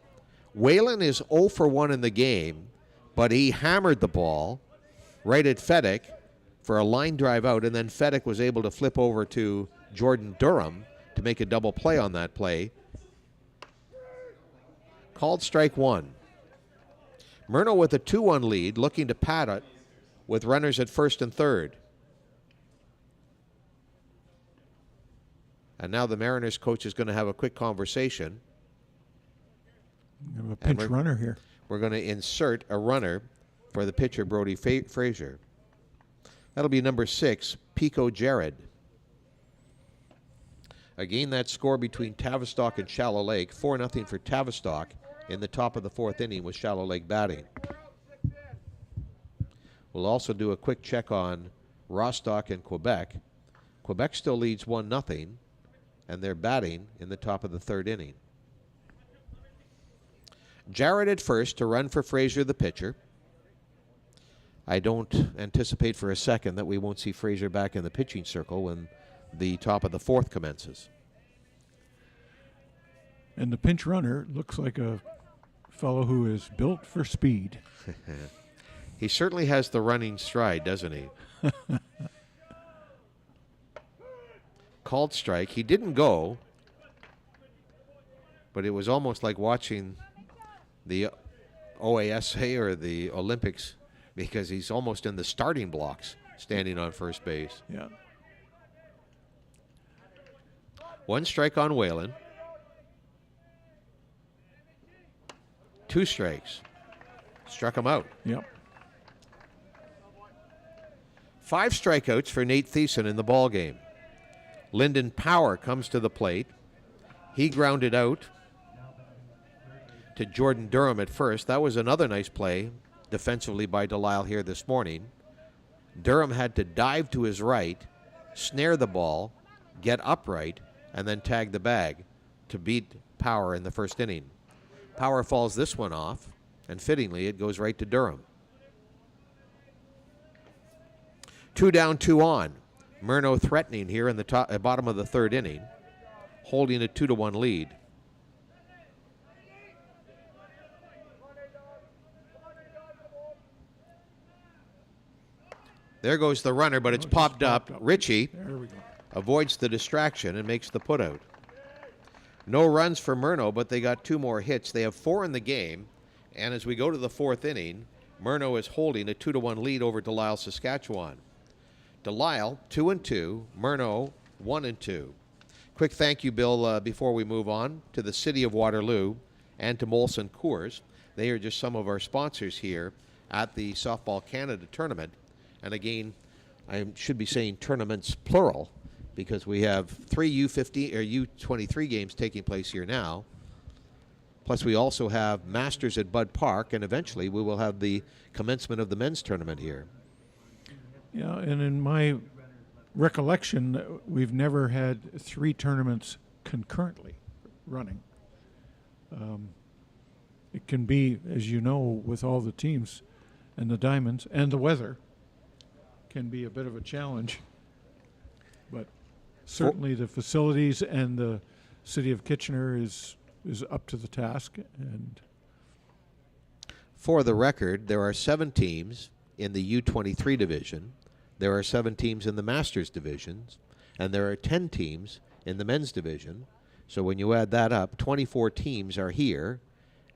Whalen is 0 for 1 in the game, but he hammered the ball right at Fedek for a line drive out, and then Fedek was able to flip over to Jordan Durham to make a double play on that play. Called strike 1. Murno with a 2-1 lead, looking to pad it with runners at first and third. And now the Mariners coach is going to have a quick conversation. We have a pinch runner here. We're going to insert a runner for the pitcher, Brody Frazier. That'll be number 6, Pico Jared. Again, that score between Tavistock and Shallow Lake, 4-0 for Tavistock in the top of the 4th inning with Shallow Lake batting. We'll also do a quick check on Rostock and Quebec. Quebec still leads 1-0, and they're batting in the top of the 3rd inning. Jarrett at first to run for Frazier, the pitcher. I don't anticipate for a second that we won't see Frazier back in the pitching circle when the top of the 4th commences. And the pinch runner looks like a fellow who is built for speed. He certainly has the running stride, doesn't he? Called strike. He didn't go, but it was almost like watching the OASA or the Olympics because he's almost in the starting blocks standing on first base. Yeah. 1 strike on Whalen. 2 strikes. Struck him out. Yep. 5 strikeouts for Nate Thiessen in the ball game. Lyndon Power comes to the plate. He grounded out to Jordan Durham at first. That was another nice play defensively by Delisle here this morning. Durham had to dive to his right, snare the ball, get upright, and then tag the bag to beat Power in the first inning. Power falls this one off, and fittingly, it goes right to Durham. 2 down, 2 on. Murno threatening here in the bottom of the 3rd inning, holding a 2-1 lead. There goes the runner, but it's just popped up. popped up. Richie There we go. avoids the distraction and makes the putout. No runs for Murno, but they got 2 more hits. They have 4 in the game, and as we go to the 4th inning, Murno is holding a 2-1 lead over Delisle, Saskatchewan. Delisle 2-2, Murno 1-2. Quick thank you, Bill, before we move on, to the City of Waterloo and to Molson Coors. They are just some of our sponsors here at the Softball Canada tournament. And again, I should be saying tournaments plural, because we have 3 U15 or U23 games taking place here now. Plus, we also have Masters at Bud Park, and eventually we will have the commencement of the men's tournament here. Yeah, and in my recollection, we've never had 3 tournaments concurrently running. It can be, as you know, with all the teams and the diamonds and the weather, can be a bit of a challenge. But certainly the facilities and the City of Kitchener is up to the task. And for the record, there are 7 teams in the U23 division. There are 7 teams in the Masters divisions, and there are 10 teams in the men's division. So when you add that up, 24 teams are here,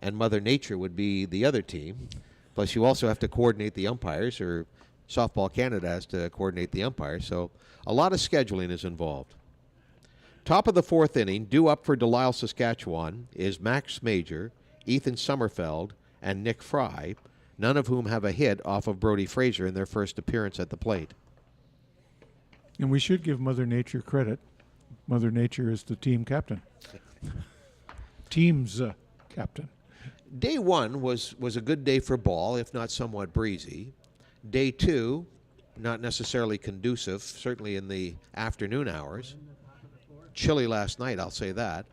and Mother Nature would be the other team. Plus, you also have to coordinate the umpires, or Softball Canada has to coordinate the umpires. So a lot of scheduling is involved. Top of the 4th inning, due up for Delisle, Saskatchewan, is Max Major, Ethan Sommerfeld, and Nick Fry, none of whom have a hit off of Brody Fraser in their first appearance at the plate. And we should give Mother Nature credit. Mother Nature is the team captain. Team's captain. Day 1 was a good day for ball, if not somewhat breezy. Day 2, not necessarily conducive, certainly in the afternoon hours. Chilly last night, I'll say that.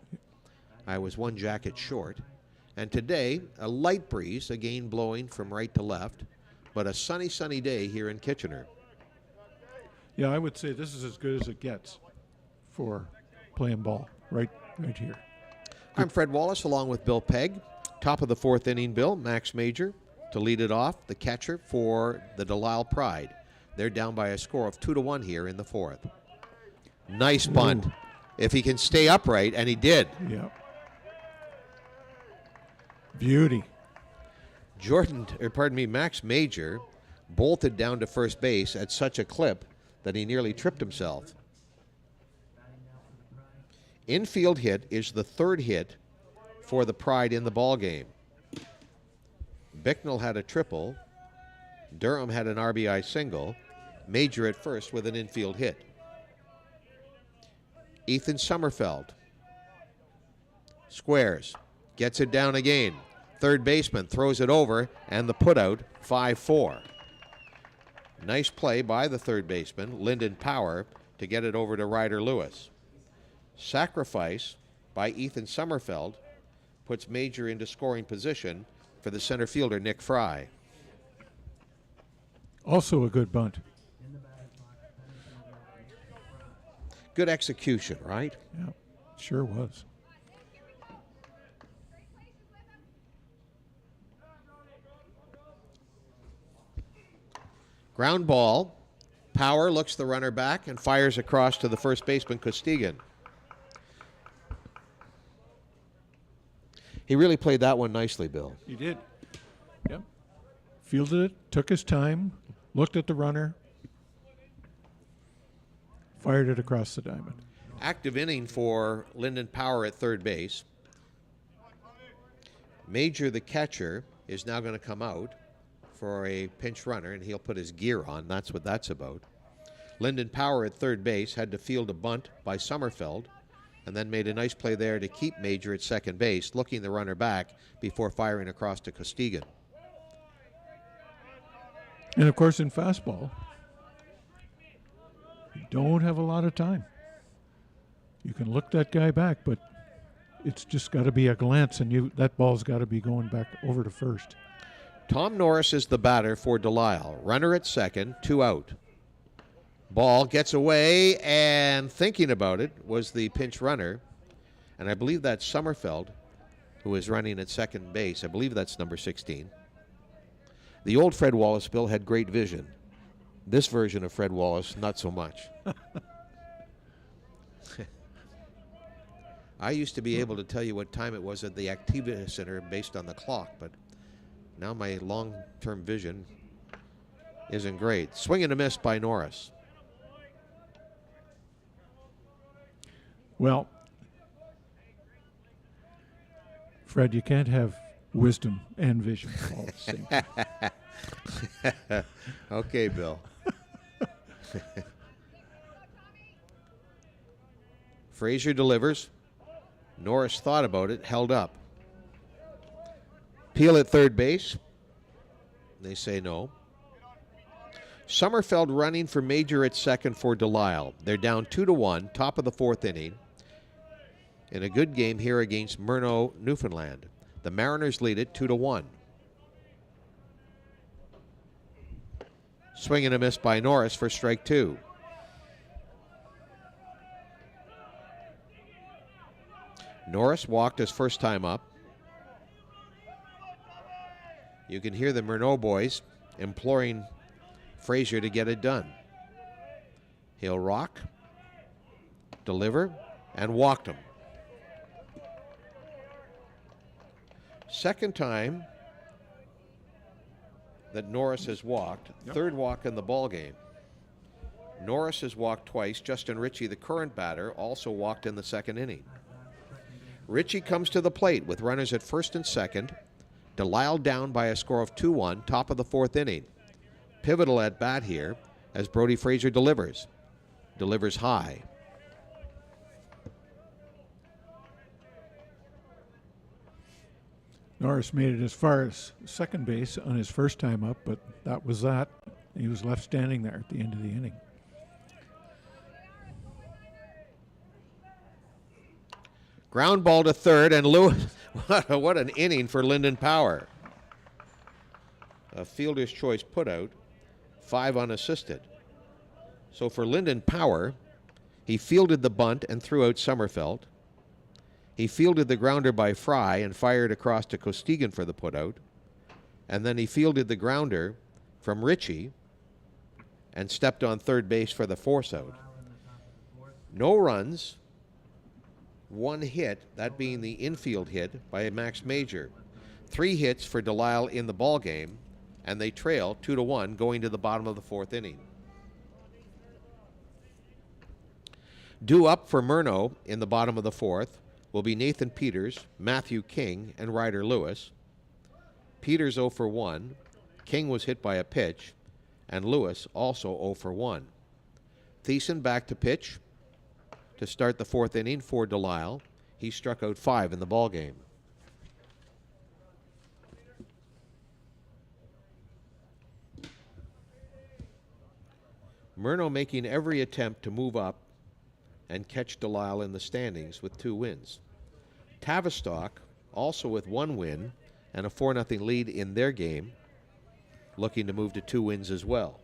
I was 1 jacket short. And today, a light breeze, again blowing from right to left, but a sunny, sunny day here in Kitchener. Yeah, I would say this is as good as it gets for playing ball right here. I'm Fred Wallace, along with Bill Pegg. Top of the 4th inning, Bill, Max Major to lead it off, the catcher for the Delisle Pride. They're down by a score of 2-1 here in the 4th. Nice bunt. If he can stay upright, and he did. Yeah. Beauty. Max Major bolted down to first base at such a clip that he nearly tripped himself. Infield hit is the 3rd hit for the Pride in the ball game. Bicknell had a triple. Durham had an RBI single. Major at first with an infield hit. Ethan Sommerfeld squares, gets it down again. Third baseman throws it over, and the putout, 5-4. Nice play by the third baseman, Lyndon Power, to get it over to Ryder Lewis. Sacrifice by Ethan Sommerfeld puts Major into scoring position for the center fielder, Nick Fry. Also a good bunt. Good execution, right? Yeah, sure was. Ground ball. Power looks the runner back and fires across to the first baseman, Costigan. He really played that one nicely, Bill. He did. Yep. Fielded it, took his time, looked at the runner, fired it across the diamond. Active inning for Lyndon Power at third base. Major, the catcher, is now going to come out for a pinch runner, and he'll put his gear on. That's what that's about. Lyndon Power at third base had to field a bunt by Sommerfeld, and then made a nice play there to keep Major at second base, looking the runner back before firing across to Costigan. And of course, in fastball, you don't have a lot of time. You can look that guy back, but it's just got to be a glance, and that ball's got to be going back over to first. Tom Norris is the batter for Delisle. Runner at second, 2 out. Ball gets away, and thinking about it was the pinch runner. And I believe that's Sommerfeld, who is running at second base. I believe that's number 16. The old Fred Wallace, Bill, had great vision. This version of Fred Wallace, not so much. I used to be able to tell you what time it was at the Activity Center based on the clock, but now my long-term vision isn't great. Swing and a miss by Norris. Well, Fred, you can't have wisdom and vision all at the same time. Okay, Bill. Frazier delivers. Norris thought about it, held up. Peel at third base. They say no. Sommerfeld running for Major at second for Delisle. They're down 2-1, top of the fourth inning. In a good game here against Murnau, Newfoundland. The Mariners lead it 2-1. Swing and a miss by Norris for strike two. Norris walked his first time up. You can hear the Murnau boys imploring Frazier to get it done. He'll rock, deliver, and walked him. Second time that Norris has walked, third walk in the ball game. Norris has walked twice. Justin Ritchie, the current batter, also walked in the second inning. Ritchie comes to the plate with runners at first and second. Delisle down by a score of 2-1, top of the fourth inning. Pivotal at bat here as Brody Frazier delivers. Delivers high. Norris made it as far as second base on his first time up, but that was that. He was left standing there at the end of the inning. Ground ball to third, and Lewis, what an inning for Lyndon Power. A fielder's choice putout, 5 unassisted. So for Lyndon Power, he fielded the bunt and threw out Sommerfeld. He fielded the grounder by Fry and fired across to Costigan for the putout. And then he fielded the grounder from Ritchie and stepped on third base for the force out. No runs. One hit, that being the infield hit by Max Major. 3 hits for Delisle in the ball game, and they trail 2-1 going to the bottom of the fourth inning. Due up for Murnau in the bottom of the fourth will be Nathan Peters, Matthew King, and Ryder Lewis. Peters 0 for 1. King was hit by a pitch, and Lewis also 0 for 1. Thiessen back to pitch to start the fourth inning for Delisle. He struck out 5 in the ball game. Murnau making every attempt to move up and catch Delisle in the standings with 2 wins. Tavistock, also with 1 win and a 4-0 lead in their game, looking to move to 2 wins as well.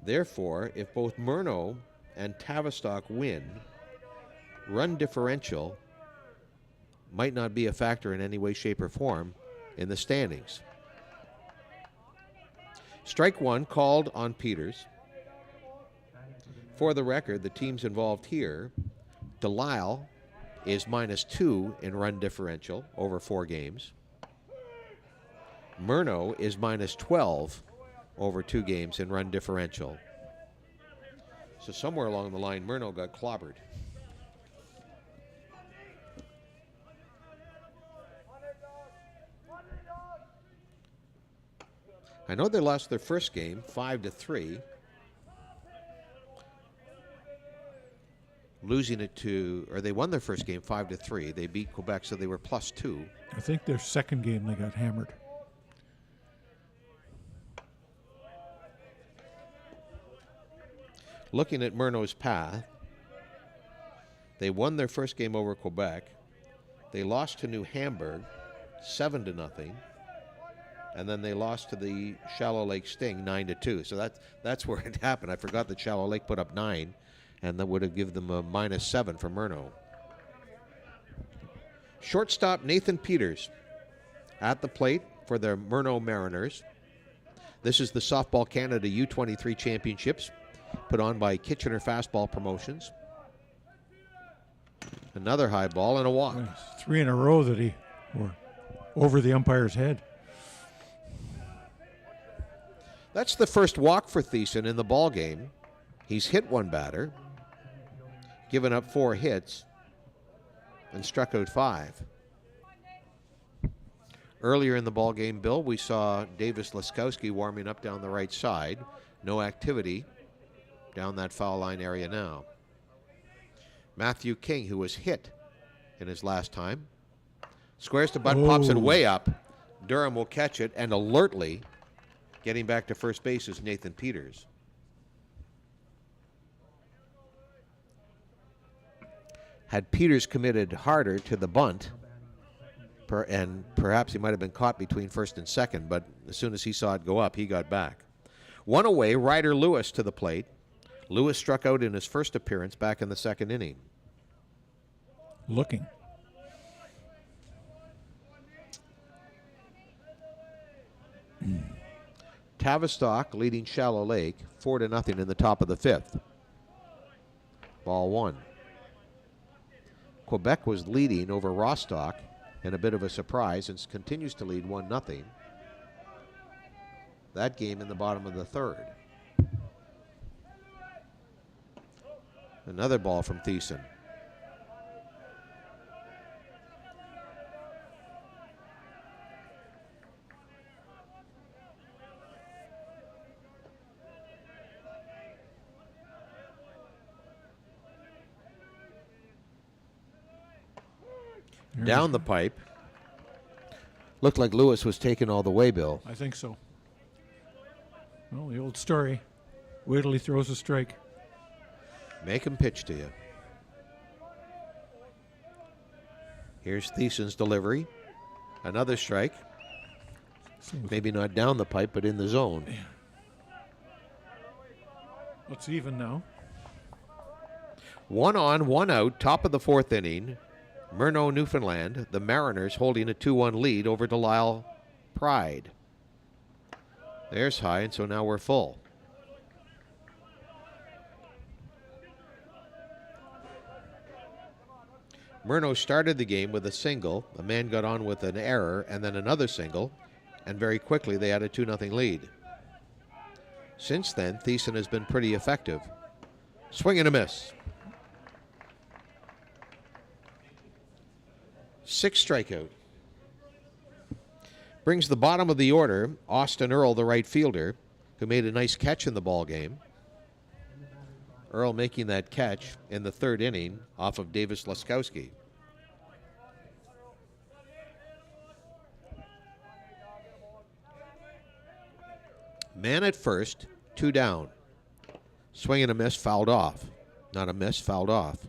Therefore, if both Murnau and Tavistock win, run differential might not be a factor in any way, shape, or form in the standings. Strike 1 called on Peters. For the record, the teams involved here, Delisle is -2 in run differential over 4 games. Murnau is -12 over 2 games in run differential. So somewhere along the line, Murnau got clobbered. I know they lost their first game 5-3. Losing it to, or they won their first game 5-3. They beat Quebec, so they were +2. I think their second game they got hammered. Looking at Murnau's path, they won their first game over Quebec. They lost to New Hamburg 7-0. And then they lost to the Shallow Lake Sting 9-2. So that's where it happened. I forgot that Shallow Lake put up 9, and that would have given them a -7 for Murnau. Shortstop Nathan Peters at the plate for the Murnau Mariners. This is the Softball Canada U23 Championships put on by Kitchener Fastball Promotions. Another high ball and a walk. Nice. 3 in a row that he were over the umpire's head. That's the first walk for Thiessen in the ball game. He's hit one batter, given up 4 hits, and struck out 5. Earlier in the ball game, Bill, we saw Davis Laskowski warming up down the right side. No activity down that foul line area now. Matthew King, who was hit in his last time, squares to butt, pops it way up. Durham will catch it, and alertly getting back to first base is Nathan Peters. Had Peters committed harder to the bunt, and perhaps he might have been caught between first and second, but as soon as he saw it go up, he got back. One away, Ryder Lewis to the plate. Lewis struck out in his first appearance back in the second inning. Looking. Tavistock leading Shallow Lake 4-0 in the top of the 5th. Ball 1. Quebec was leading over Rostock in a bit of a surprise and continues to lead 1-0. That game in the bottom of the 3rd. Another ball from Thiessen. Down the pipe. Looked like Lewis was taken all the way, Bill. I think so. Well, the old story. Wait till he throws a strike. Make him pitch to you. Here's Thiessen's delivery. Another strike. Maybe not down the pipe, but in the zone. It's even now. 1 on, 1 out, top of the 4th inning. Murnau, Newfoundland, the Mariners holding a 2-1 lead over Delisle Pride. There's high, and so now we're full. Murnau started the game with a single. A man got on with an error, and then another single, and very quickly they had a 2-0 lead. Since then, Thiessen has been pretty effective. Swing and a miss. 6 strikeout. Brings the bottom of the order, Austin Earl, the right fielder, who made a nice catch in the ball game. Earl making that catch in the 3rd inning off of Davis Laskowski. Man at first, 2 down. Swing and a miss, fouled off. Not a miss, fouled off.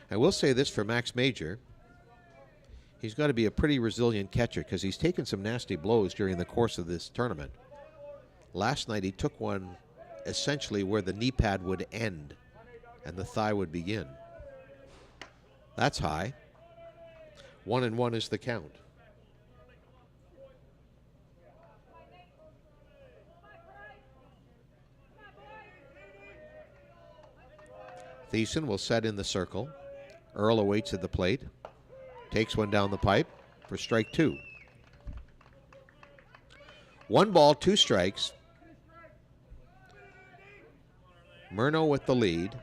I will say this for Max Major. He's got to be a pretty resilient catcher because he's taken some nasty blows during the course of this tournament. Last night he took one essentially where the knee pad would end and the thigh would begin. That's high. 1-1 is the count. Thiessen will set in the circle. Earl awaits at the plate. Takes one down the pipe for strike 2. 1 ball, 2 strikes. Murnau with the lead.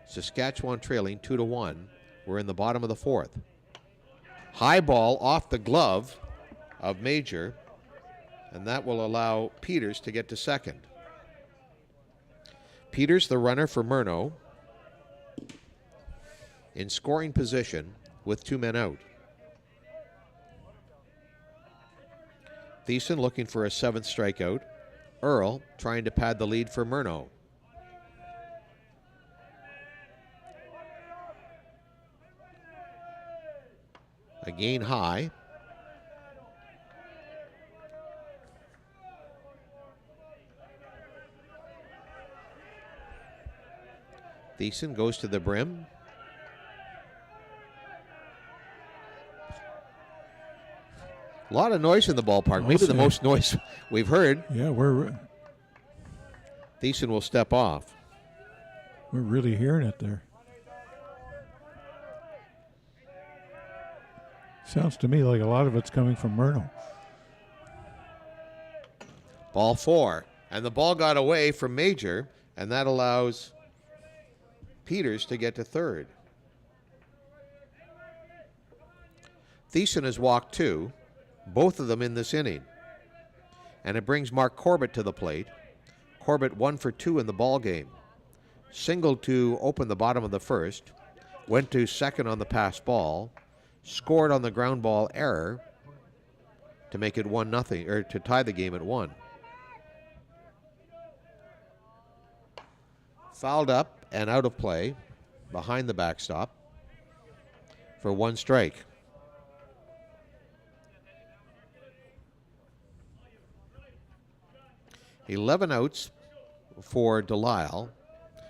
Saskatchewan trailing 2-1. We're in the bottom of the 4th. High ball off the glove of Major, and that will allow Peters to get to second. Peters, the runner for Murnau, in scoring position with 2 men out. Thiessen looking for a 7th strikeout. Earl trying to pad the lead for Murnau. Again high. Thiessen goes to the brim. A lot of noise in the ballpark. I'll Maybe the say. most noise we've heard. Yeah, we're Thiessen will step off. really hearing it there. Sounds to me like a lot of it's coming from Myrtle. Ball 4. And the ball got away from Major, and that allows Peters to get to third. Thiessen has walked 2, both of them in this inning. And it brings Mark Corbett to the plate. Corbett 1 for 2 in the ball game. Singled to open the bottom of the first. Went to second on the pass ball. Scored on the ground ball error to make it 1-0, or to tie the game at 1. Fouled up and out of play behind the backstop for 1 strike. "11 outs for Delisle,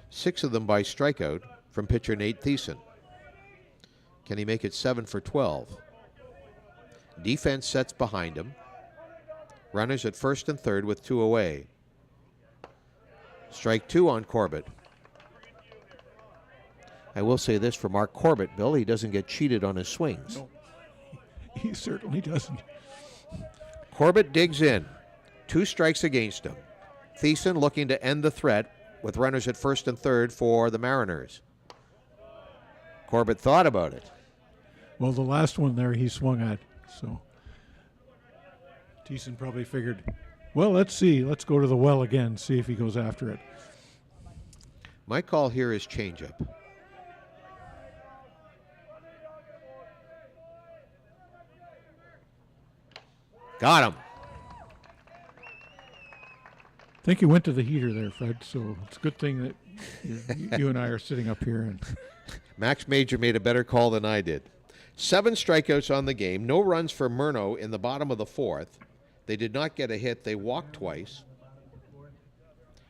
6 of them by strikeout from pitcher Nate Thiessen. Can he make it 7 for 12? Defense sets behind him. Runners at first and third with 2 away. Strike 2 on Corbett. I will say this for Mark Corbett, Bill, he doesn't get cheated on his swings. No, he certainly doesn't. Corbett digs in. 2 strikes against him. Thiessen looking to end the threat with runners at first and third for the Mariners. Corbett thought about it. Well, the last one there he swung at, so Thiessen probably figured, well, let's see. Let's go to the well again, see if he goes after it. My call here is changeup. Got him. I think you went to the heater there, Fred, so it's a good thing that you and I are sitting up here. And Max Major made a better call than I did. 7 strikeouts on the game. No runs for Murno in the bottom of the 4th. They did not get a hit. They walked twice.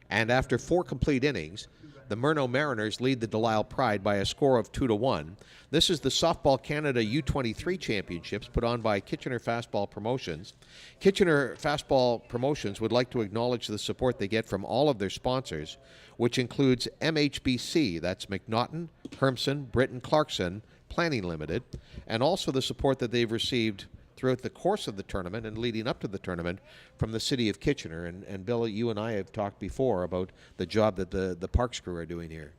And after 4 complete innings, the Murno Mariners lead the Delisle Pride by a score of 2-1. This is the Softball Canada U23 Championships put on by Kitchener Fastball Promotions. Kitchener Fastball Promotions would like to acknowledge the support they get from all of their sponsors, which includes MHBC, that's McNaughton, Hermson, Britton, Clarkson, Planning Limited, and also the support that they've received throughout the course of the tournament and leading up to the tournament from the city of Kitchener. And Bill, you and I have talked before about the job that the parks crew are doing here.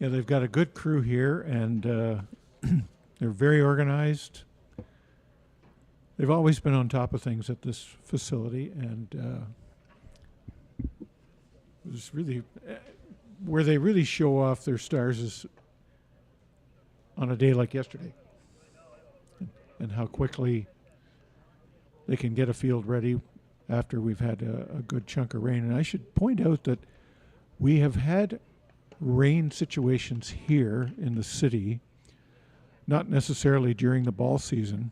yeah, they've got a good crew here, and they're very organized. They've always been on top of things at this facility, and it's really where they really show off their stars is on a day like yesterday, and how quickly they can get a field ready after we've had a good chunk of rain. And I should point out that we have had rain situations here in the city, not necessarily during the ball season.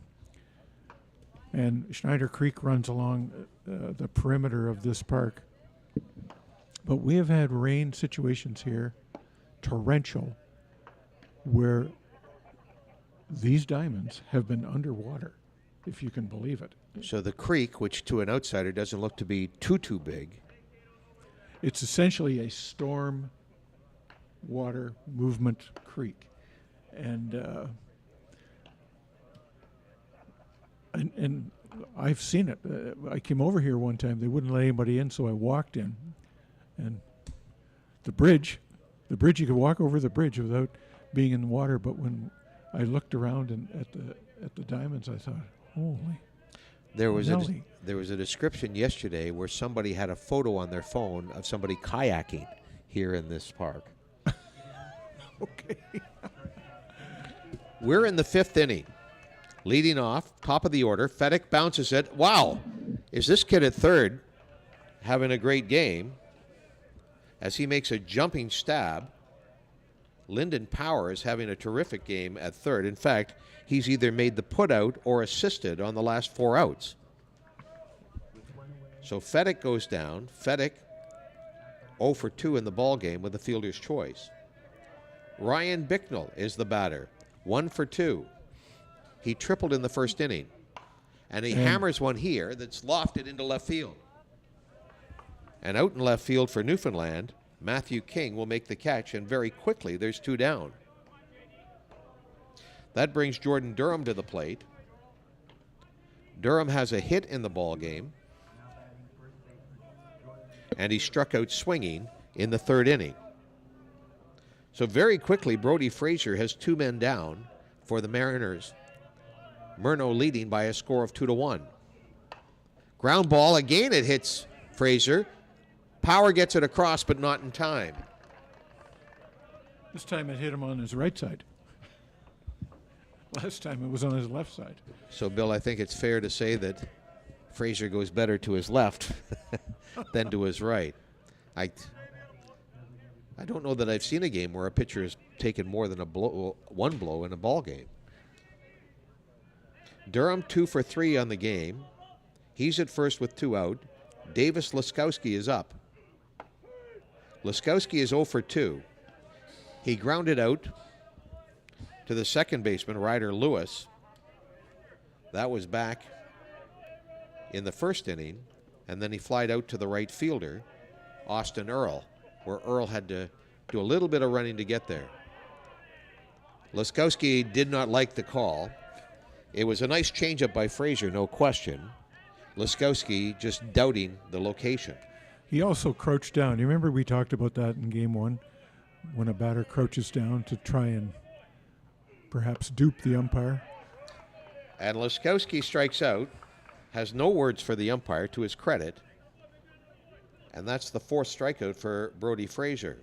And Schneider Creek runs along the perimeter of this park. But we have had rain situations here, torrential, where these diamonds have been underwater, if you can believe it. So the creek, which to an outsider doesn't look to be too big, It's essentially a storm water movement creek. And I've seen it. I came over here one time. They wouldn't let anybody in, so I walked in. And the bridge, you could walk over the bridge without being in the water. But when I looked around and at the diamonds, I thought, holy. there was Nelly. a description yesterday where somebody had a photo on their phone of somebody kayaking here in this park. Okay. We're in the 5th inning. Leading off, top of the order, Fedek bounces it. Wow, is this kid at third having a great game? As he makes a jumping stab, Lyndon Power is having a terrific game at third. In fact, he's either made the putout or assisted on the last 4 outs. So Fedek goes down. Fedek 0 for 2 in the ball game with the fielder's choice. Ryan Bicknell is the batter, 1 for 2. He tripled in the first inning. And he And- hammers one here that's lofted into left field. And out in left field for Newfoundland, Matthew King will make the catch, and very quickly there's 2 down. That brings Jordan Durham to the plate. Durham has a hit in the ball game, and he struck out swinging in the 3rd inning. So very quickly, Brody Fraser has 2 men down for the Mariners. Murno leading by a score of 2-1. Ground ball, again it hits Fraser. Power gets it across, but not in time. This time it hit him on his right side. Last time it was on his left side. So, Bill, I think it's fair to say that Fraser goes better to his left than to his right. I don't know that I've seen a game where a pitcher has taken more than one blow in a ball game. Durham 2 for 3 on the game. He's at first with 2 out. Davis Laskowski is up. Laskowski is 0 for 2. He grounded out to the second baseman, Ryder Lewis. That was back in the 1st inning, and then he flied out to the right fielder, Austin Earl, where Earl had to do a little bit of running to get there. Laskowski did not like the call. It was a nice changeup by Fraser, no question. Laskowski just doubting the location. He also crouched down. You remember we talked about that in game 1 when a batter crouches down to try and perhaps dupe the umpire. And Laskowski strikes out, has no words for the umpire to his credit, and that's the 4th strikeout for Brody Fraser.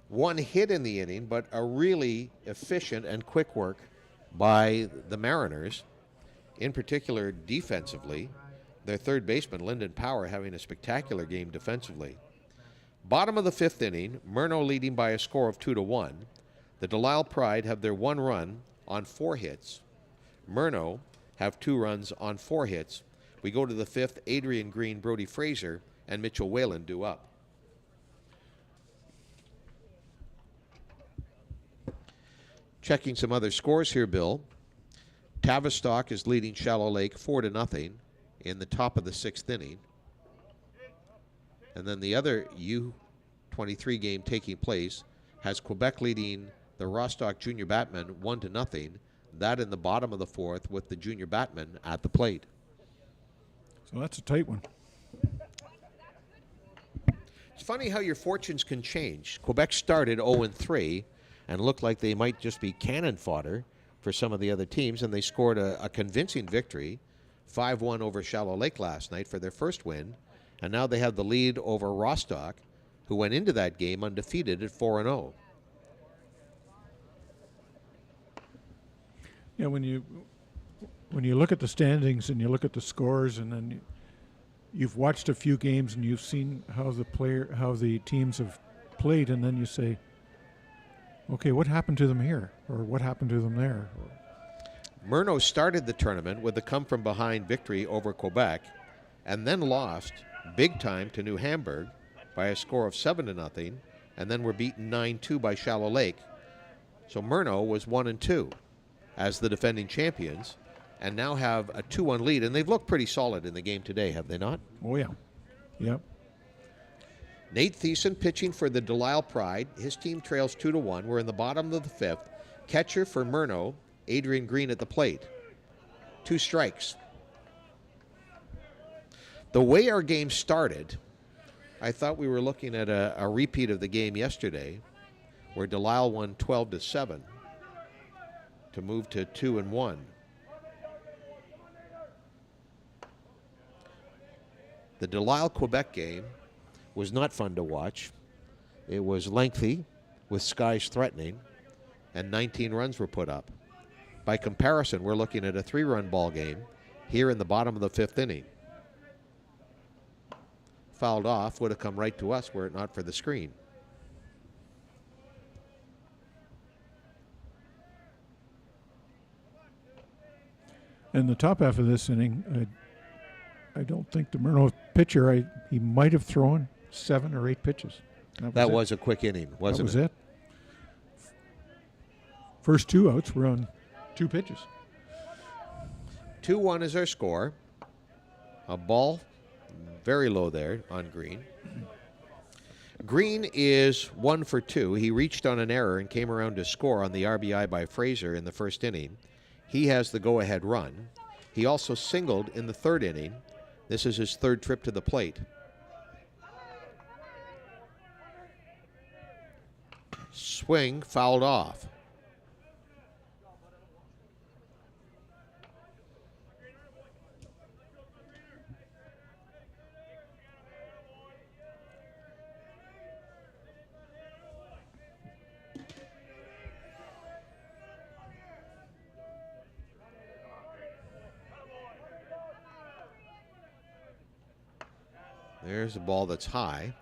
1 hit in the inning, but a really efficient and quick work by the Mariners, in particular defensively. Their 3rd baseman, Lyndon Power, having a spectacular game defensively. Bottom of the 5th inning, Murno leading by a score of 2-1. The Delisle Pride have their 1 run on 4 hits. Murno have 2 runs on 4 hits. We go to the 5th, Adrian Green, Brody Fraser, and Mitchell Whalen due up. Checking some other scores here, Bill. Tavistock is leading Shallow Lake 4-0 in the top of the 6th inning. And then the other U23 game taking place has Quebec leading the Rostock Junior Batmen 1-0. That in the bottom of the 4th with the Junior Batmen at the plate. So that's a tight one. It's funny how your fortunes can change. Quebec started 0-3 and looked like they might just be cannon fodder for some of the other teams, and they scored a convincing victory, 5-1 over Shallow Lake last night for their first win, and now they have the lead over Rostock, who went into that game undefeated at 4-0. Yeah, when you look at the standings and you look at the scores, and then you've watched a few games and you've seen how the teams have played, and then you say, okay, what happened to them here, or what happened to them there? Murno started the tournament with a come-from-behind victory over Quebec, and then lost big time to New Hamburg by a score of 7-0, and then were beaten 9-2 by Shallow Lake. So Murno was 1-2 as the defending champions, and now have a 2-1 lead, and they've looked pretty solid in the game today, have they not? Oh, yeah. Yep. Nate Thiessen pitching for the Delisle Pride. His team trails 2-1. We're in the bottom of the 5th. Catcher for Murno, Adrian Green at the plate. 2 strikes. The way our game started, I thought we were looking at a repeat of the game yesterday, where Delisle won 12-7 to move to 2-1. The Delisle-Quebec game was not fun to watch. It was lengthy, with skies threatening, and 19 runs were put up. By comparison, we're looking at a 3-run ball game here in the bottom of the 5th inning. Fouled off, would have come right to us were it not for the screen. In the top half of this inning, I don't think the Murno pitcher, he might have thrown 7 or 8 pitches. That was a quick inning, wasn't it? That was it. First 2 outs were on 2 pitches. 2-1 is our score. A ball very low there on Green. Green is 1 for 2. He reached on an error and came around to score on the RBI by Fraser in the first inning. He has the go-ahead run. He also singled in the third inning. This is his third trip to the plate. Swing fouled off. There's a ball that's high.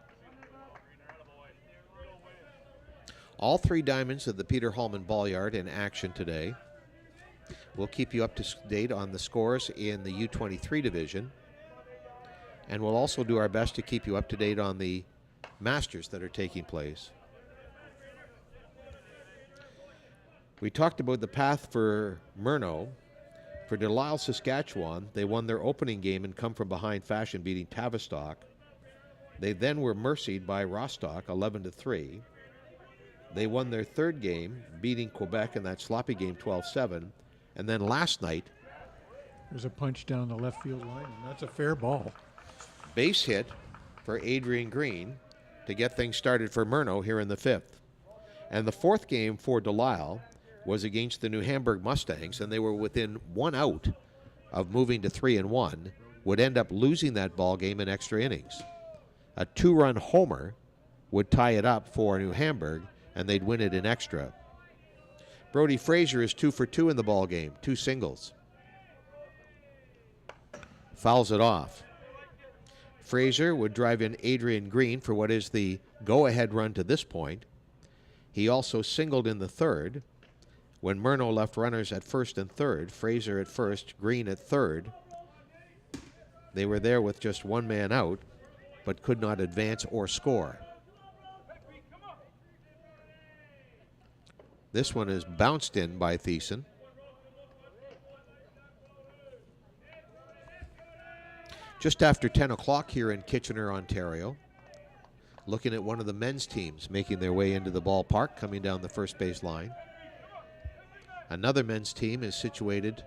All three diamonds of the Peter Hallman Ball Yard in action today. We'll keep you up to date on the scores in the U23 division. And we'll also do our best to keep you up to date on the Masters that are taking place. We talked about the path for Murno. For Delisle, Saskatchewan, they won their opening game in come-from-behind fashion, beating Tavistock. They then were mercied by Rostock, 11-3. They won their third game, beating Quebec in that sloppy game, 12-7. And then last night, There's a punch down the left field line, and that's a fair ball. base hit for Adrian Green to get things started for Murno here in the fifth. And the fourth game for Delisle was against the New Hamburg Mustangs, and they were within 1 out of moving to 3-1, would end up losing that ball game in extra innings. A 2-run homer would tie it up for New Hamburg, and they'd win it in extra. Brody Fraser is 2 for 2 in the ball game, 2 singles. Fouls it off. Fraser would drive in Adrian Green for what is the go-ahead run to this point. He also singled in the third. When Murno left runners at first and third, Fraser at first, Green at third. They were there with just one man out, but could not advance or score. This one is bounced in by Thiessen. Just after 10 o'clock here in Kitchener, Ontario. Looking at one of the men's teams making their way into the ballpark, coming down the first base line. Another men's team is situated,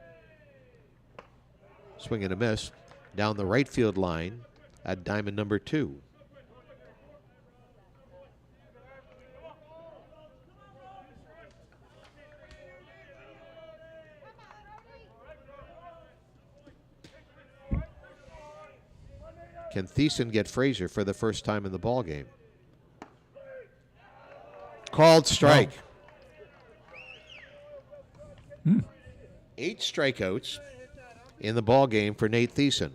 swing and a miss, down the right field line at diamond number 2. Can Thiessen get Fraser for the first time in the ball game? Called strike. No. 8 strikeouts in the ball game for Nate Thiessen.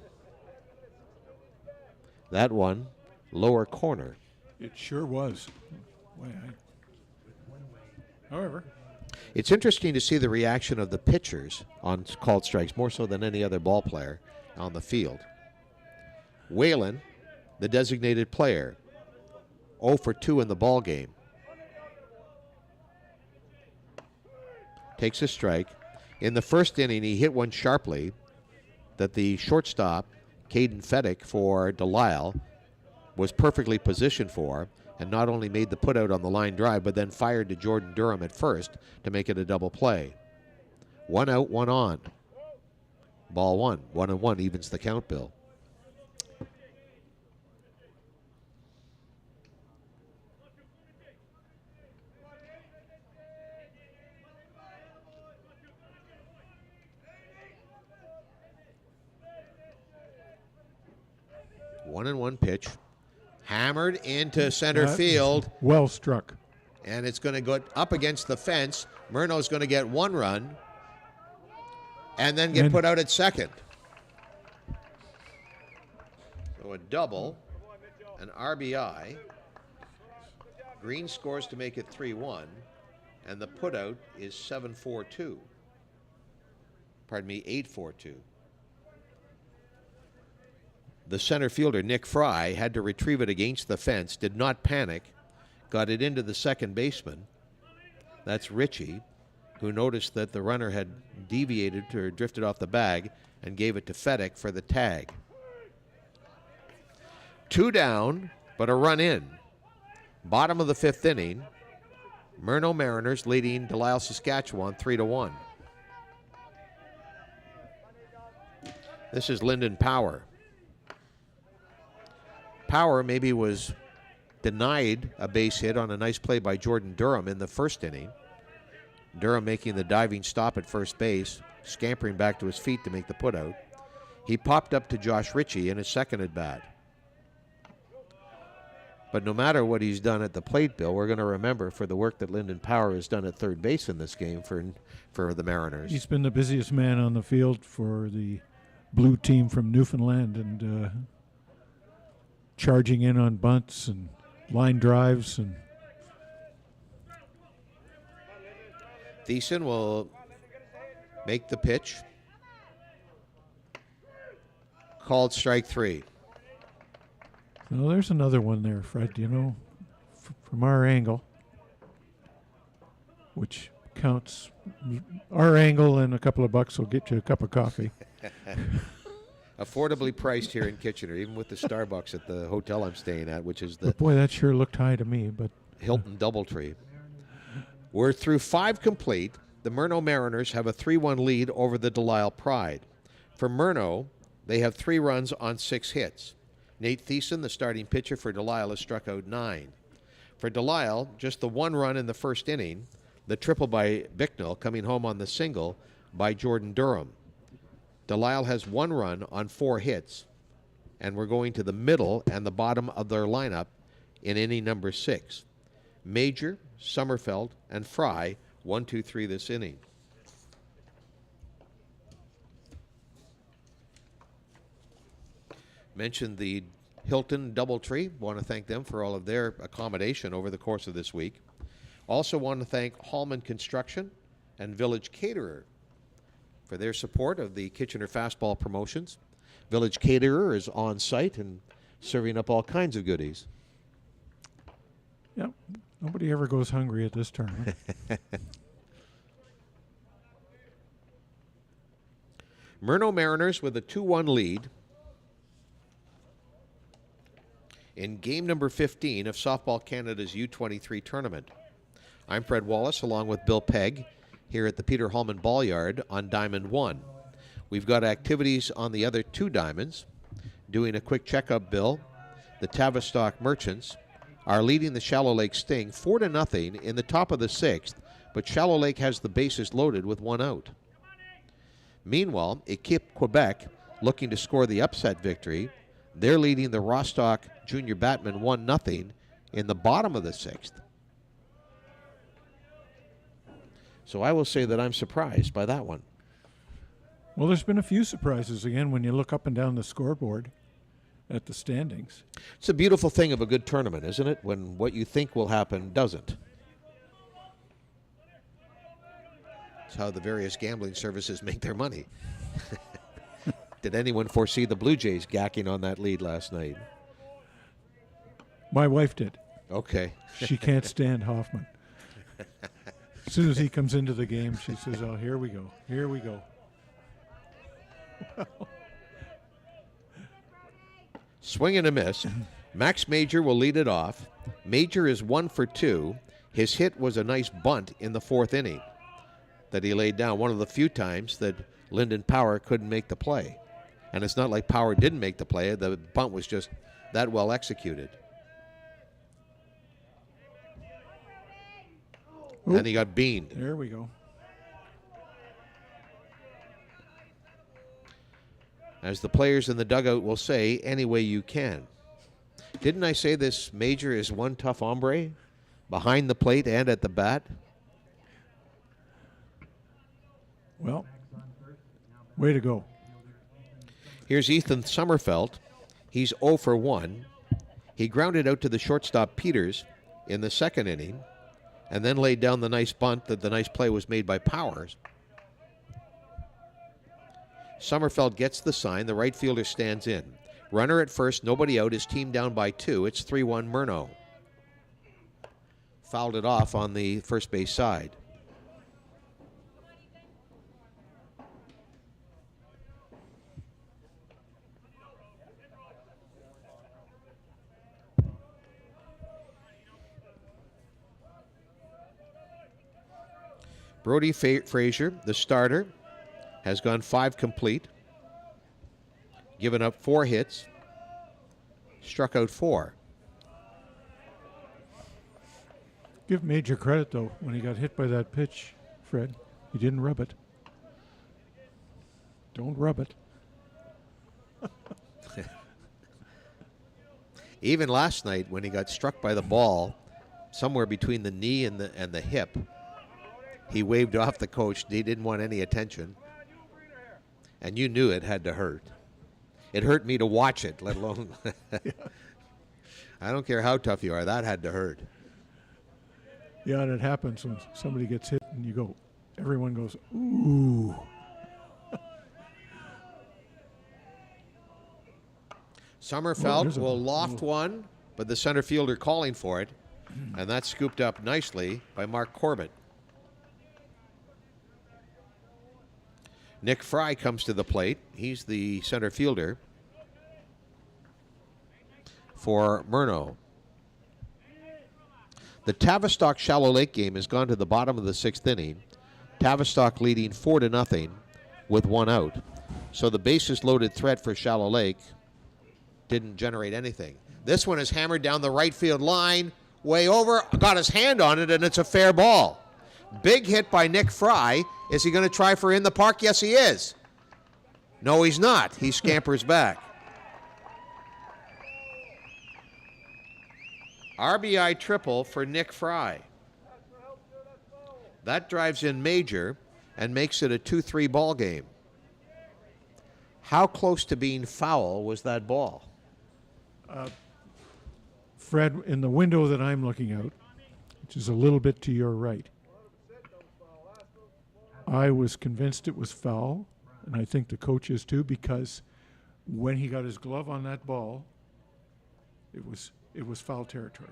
That one, lower corner. It sure was. However, It's interesting to see the reaction of the pitchers on called strikes, more so than any other ball player on the field. Whalen, the designated player, 0 for 2 in the ball game. Takes a strike. In the first inning, he hit one sharply that the shortstop, Caden Feddick for Delisle, was perfectly positioned for, and not only made the putout on the line drive, but then fired to Jordan Durham at first to make it a double play. 1 out, 1 on. Ball 1. 1-1 evens the count, Bill. One and one pitch. Hammered into center that field. well struck. And it's going to go up against the fence. Murno's going to get 1 run and then get put out at second. So a double, an RBI. Green scores to make it 3-1, and the putout is 7-4-2. Pardon me, 8-4-2. The center fielder, Nick Fry, had to retrieve it against the fence, did not panic, got it into the second baseman. That's Ritchie, who noticed that the runner had deviated or drifted off the bag, and gave it to Fedek for the tag. 2 down, but a run in. Bottom of the 5th inning. Murno Mariners leading Delisle, Saskatchewan 3-1. This is Lyndon Power. Power maybe was denied a base hit on a nice play by Jordan Durham in the 1st inning. Durham making the diving stop at first base, scampering back to his feet to make the putout. He popped up to Josh Ritchie in his 2nd at bat. But no matter what he's done at the plate, Bill, we're going to remember for the work that Lyndon Power has done at 3rd base in this game for the Mariners. He's been the busiest man on the field for the blue team from Newfoundland, and charging in on bunts and line drives. And Thiessen will make the pitch. Called strike 3. well, there's another one there, Fred, you know, from our angle, which counts. Our angle and a couple of bucks will get you a cup of coffee. Affordably priced here in Kitchener, even with the Starbucks at the hotel I'm staying at, which is the But boy, that sure looked high to me. But Hilton Doubletree. We're through 5 complete. The Murno Mariners have a 3-1 lead over the Delisle Pride. For Murno, they have 3 runs on 6 hits. Nate Thiessen, the starting pitcher for Delisle, has struck out 9. For Delisle, just the 1 run in the 1st inning, the triple by Bicknell coming home on the single by Jordan Durham. Delisle has 1 run on 4 hits, and we're going to the middle and the bottom of their lineup in inning number 6. Major, Sommerfeld, and Fry, 1, 2, 3 this inning. Mentioned the Hilton Doubletree. Want to thank them for all of their accommodation over the course of this week. Also want to thank Hallman Construction and Village Caterer for their support of the Kitchener Fastball promotions. Village Caterer is on site and serving up all kinds of goodies. yeah, nobody ever goes hungry at this tournament. Murno Mariners with a 2-1 lead in game number 15 of Softball Canada's U23 tournament. I'm Fred Wallace along with Bill Pegg here at the Peter Hallman Ball Yard on Diamond 1. We've got activities on the other 2 diamonds. Doing a quick checkup, Bill, the Tavistock Merchants are leading the Shallow Lake Sting 4-0 in the top of the 6th, but Shallow Lake has the bases loaded with 1 out. Meanwhile, Equipe Quebec, looking to score the upset victory, they're leading the Rostock Junior Batmen 1-0 in the bottom of the 6th. So I will say that I'm surprised by that one. Well, there's been a few surprises again when you look up and down the scoreboard at the standings. It's a beautiful thing of a good tournament, isn't it? When what you think will happen doesn't. It's how the various gambling services make their money. Did anyone foresee the Blue Jays gacking on that lead last night? My wife did. Okay. She can't stand Hoffman. As soon as he comes into the game, she says, oh, here we go. Here we go. Swing and a miss. Max Major will lead it off. Major is 1 for 2. His hit was a nice bunt in the 4th inning that he laid down, one of the few times that Lyndon Power couldn't make the play. And it's not like Power didn't make the play. The bunt was just that well executed. Oop. And he got beaned. There we go. As the players in the dugout will say, any way you can. Didn't I say this Major is one tough hombre? Behind the plate and at the bat? Well, way to go. Here's Ethan Sommerfeld. He's 0 for 1. He grounded out to the shortstop Peters in the 2nd inning and then laid down the nice bunt that the nice play was made by Powers. Sommerfeld gets the sign. The right fielder stands in. Runner at first, nobody out. His team down by 2. It's 3-1 Murno. Fouled it off on the first base side. Brody Frazier, the starter, has gone 5 complete, given up 4 hits, struck out 4. Give Major credit, though, when he got hit by that pitch, Fred. He didn't rub it. Don't rub it. Even last night when he got struck by the ball somewhere between the knee and the hip, he waved off the coach. He didn't want any attention. And you knew it had to hurt. It hurt me to watch it, let alone. I don't care how tough you are. That had to hurt. Yeah, and it happens when somebody gets hit and you go, everyone goes, ooh. Sommerfeld will loft one, but the center fielder calling for it, and that's scooped up nicely by Mark Corbett. Nick Fry comes to the plate. He's the center fielder for Murno. The Tavistock Shallow Lake game has gone to the bottom of the 6th inning. Tavistock leading 4-0 with 1 out. So the bases loaded threat for Shallow Lake didn't generate anything. This one is hammered down the right field line, way over, got his hand on it, and it's a fair ball. Big hit by Nick Fry. Is he going to try for in the park? Yes, he is. No, he's not. He scampers back. RBI triple for Nick Fry. That drives in Major and makes it a 2-3 ball game. How close to being foul was that ball? Fred, in the window that I'm looking out, which is a little bit to your right, I was convinced it was foul, and I think the coach is too, because when he got his glove on that ball, it was foul territory.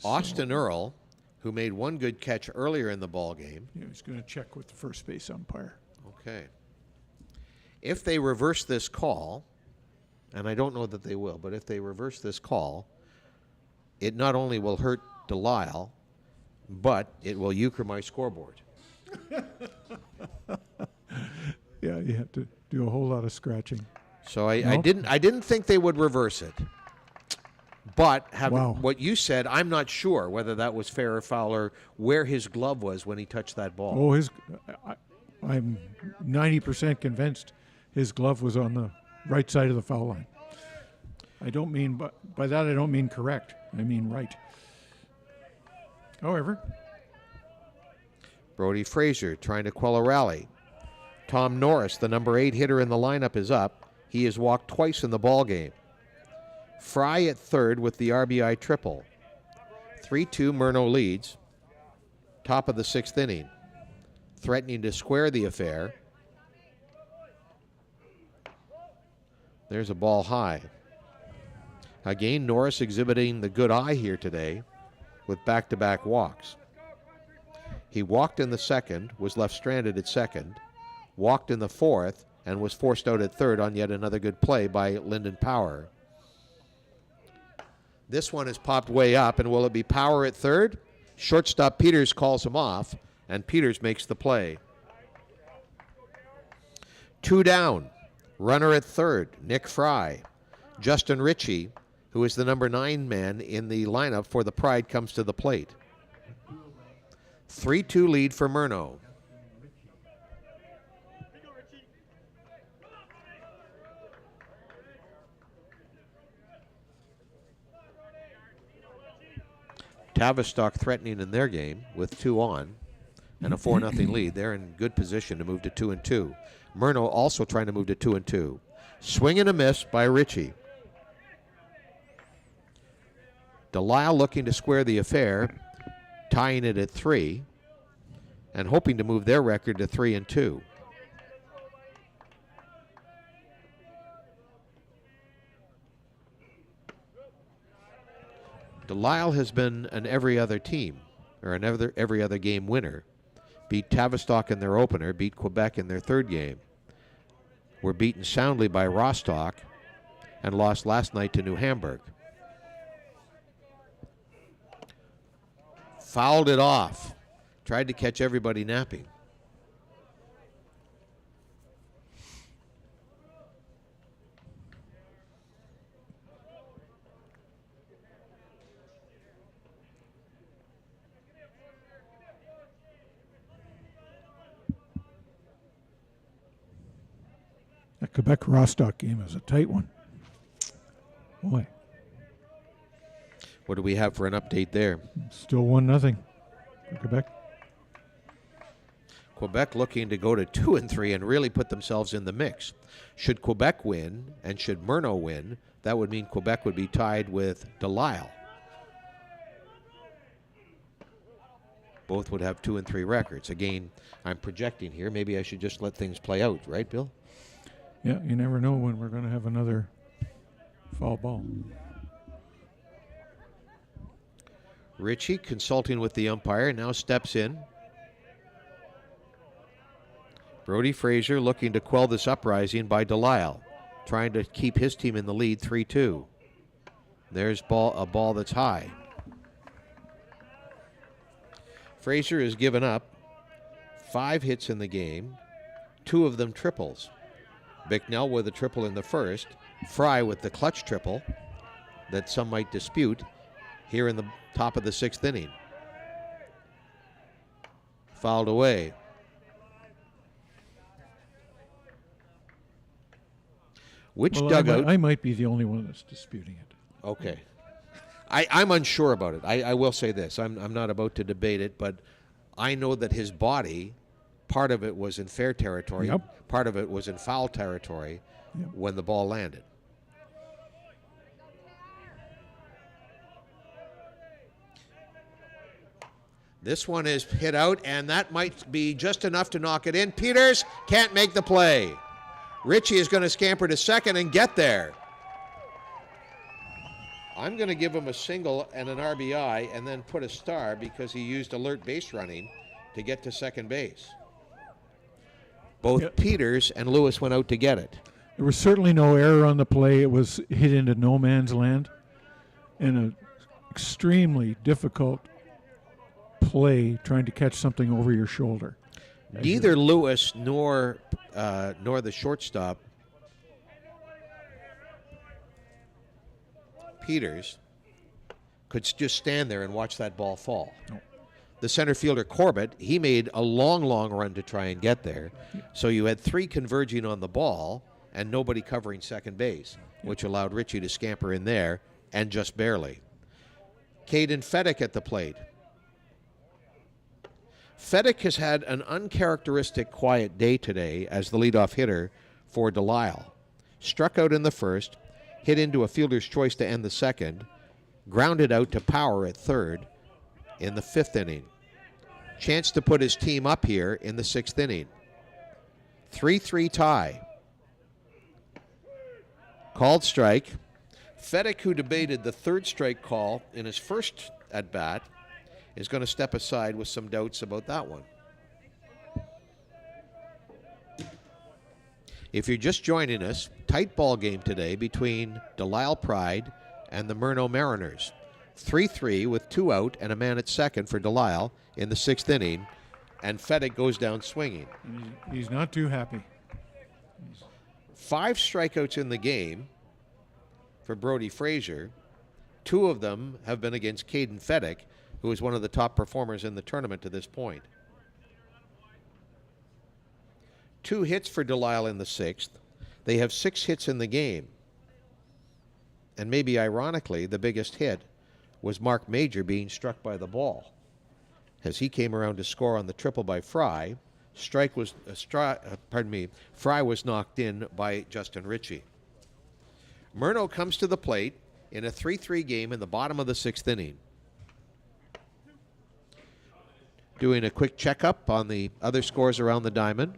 Austin Earl, who made one good catch earlier in the ball game. Yeah, he's going to check with the first base umpire. Okay. If they reverse this call, and I don't know that they will, but if they reverse this call, it not only will hurt Delisle, but it will euchre my scoreboard. Yeah, you have to do a whole lot of scratching. So I didn't think they would reverse it. But having what you said, I'm not sure whether that was fair or foul or where his glove was when he touched that ball. Oh, I'm 90% convinced his glove was on the right side of the foul line. I don't mean, by that I don't mean correct. I mean right. However, Brody Frazier trying to quell a rally. Tom Norris, the number 8 hitter in the lineup, is up. He has walked twice in the ball game. Fry at third with the RBI triple. 3-2 Murno leads. Top of the 6th inning. Threatening to square the affair. There's a ball high. Again, Norris exhibiting the good eye here today with back-to-back walks. He walked in the 2nd, was left stranded at 2nd, walked in the 4th, and was forced out at 3rd on yet another good play by Lyndon Power. This one is popped way up, and will it be Power at 3rd? Shortstop Peters calls him off, and Peters makes the play. 2 down. Runner at 3rd, Nick Fry. Justin Ritchie, who is the number 9 man in the lineup for the Pride, comes to the plate. 3-2 lead for Murno. Tavistock threatening in their game with 2 on and a 4-0 lead. They're in good position to move to 2-2. Murno also trying to move to 2-2. Swing and a miss by Ritchie. Delisle looking to square the affair, tying it at 3, and hoping to move their record to 3-2. Delisle has been an every other team, or an every other game winner. Beat Tavistock in their opener, beat Quebec in their 3rd game. Were beaten soundly by Rostock and lost last night to New Hamburg. Fouled it off. Tried to catch everybody napping. That Quebec Rostock game is a tight one. Boy, What do we have for an update there? still 1-0 for Quebec. Quebec looking to go to 2-3 and really put themselves in the mix. Should Quebec win and should Murnau win, that would mean Quebec would be tied with Delisle. Both would have 2-3 records. Again, I'm projecting here. Maybe I should just let things play out, right, Bill? Yeah, you never know when we're going to have another foul ball. Ritchie, consulting with the umpire, now steps in. Brody Fraser looking to quell this uprising by Delisle, trying to keep his team in the lead 3-2. There's a ball that's high. Fraser has given up 5 hits in the game, 2 of them triples. Bicknell with a triple in the first, Fry with the clutch triple that some might dispute here in the top of the 6th inning. Fouled away. Which Well, dugout? I might be the only one that's disputing it. Okay. I'm unsure about it. I will say this. I'm not about to debate it, but I know that his body, part of it was in fair territory, Yep. part of it was in foul territory Yep. when the ball landed. This one is hit out, and that might be just enough to knock it in. Peters can't make the play. Ritchie is going to scamper to second and get there. I'm going to give him a single and an RBI and then put a star because he used alert base running to get to second base. Both Yep. Peters and Lewis went out to get it. There was certainly no error on the play. It was hit into no man's land. And an extremely difficult play trying to catch something over your shoulder. Neither Lewis nor the shortstop Peters could just stand there and watch that ball fall. No. The center fielder Corbett, he made a long run to try and get there. So you had 3 converging on the ball and nobody covering second base, which allowed Ritchie to scamper in there and just barely. Caden Fedek at the plate. Fedek has had an uncharacteristic quiet day today as the leadoff hitter for Delisle. Struck out in the first, hit into a fielder's choice to end the second, grounded out to Power at third in the 5th inning. Chance to put his team up here in the 6th inning. 3-3 tie. Called strike. Fedek, who debated the 3rd strike call in his first at-bat, is going to step aside with some doubts about that one. If you're just joining us, tight ball game today between Delisle Pride and the Murnau Mariners. 3-3 with 2 out and a man at second for Delisle in the 6th inning, and Fedek goes down swinging. He's not too happy. 5 strikeouts in the game for Brody Fraser. 2 of them have been against Caden Fedek, who is one of the top performers in the tournament to this point. 2 hits for Delisle in the 6th. They have 6 hits in the game. And maybe ironically, the biggest hit was Mark Major being struck by the ball. As he came around to score on the triple by Fry, Fry was knocked in by Justin Ritchie. Murnau comes to the plate in a 3-3 game in the bottom of the 6th inning. Doing a quick checkup on the other scores around the diamond.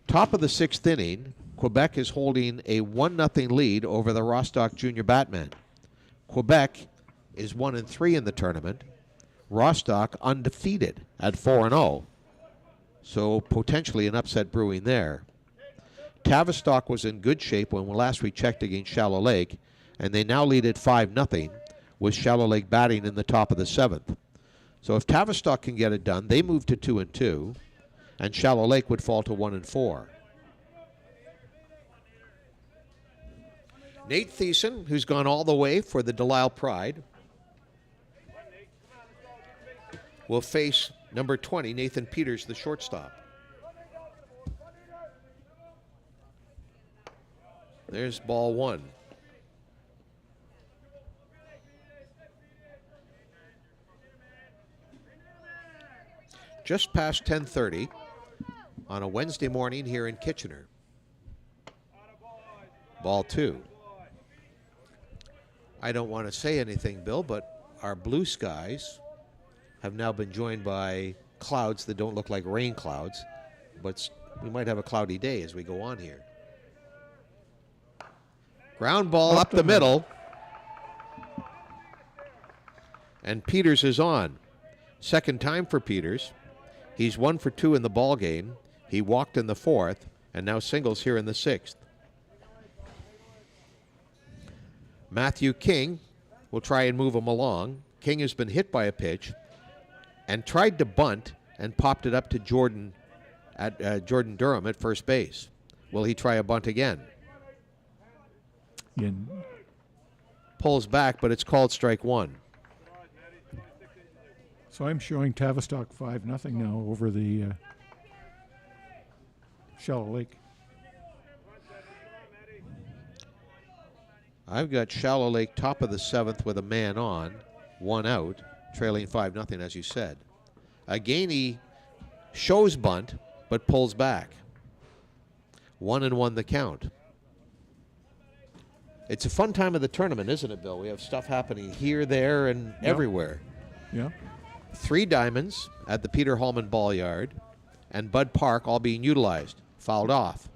Top of the 6th inning, Quebec is holding a 1-0 lead over the Rostock Junior Batman. Quebec is 1-3 in the tournament. Rostock undefeated at 4-0. So potentially an upset brewing there. Tavistock was in good shape when last we checked against Shallow Lake, and they now lead at 5-0 with Shallow Lake batting in the top of the 7th. So if Tavistock can get it done, they move to 2-2, and Shallow Lake would fall to 1-4. Nate Thiessen, who's gone all the way for the Delisle Pride, will face number 20, Nathan Peters, the shortstop. There's ball one. Just past 10:30 on a Wednesday morning here in Kitchener. Ball two. I don't want to say anything, Bill, but our blue skies have now been joined by clouds that don't look like rain clouds, but we might have a cloudy day as we go on here. Ground ball up the middle. And Peters is on. Second time for Peters. He's 1 for 2 in the ball game. He walked in the fourth and now singles here in the sixth. Matthew King will try and move him along. King has been hit by a pitch and tried to bunt and popped it up to Jordan Durham at first base. Will he try a bunt again? Yeah. Pulls back, but it's called strike one. So I'm showing Tavistock 5-0 now over the Shallow Lake. I've got Shallow Lake top of the seventh with a man on, 1 out, trailing 5-0, as you said. Again, he shows bunt, but pulls back. 1-1 the count. It's a fun time of the tournament, isn't it, Bill? We have stuff happening here, there, and everywhere. Yeah. 3 diamonds at the Peter Hallman Ball Yard and Bud Park all being utilized. Fouled off.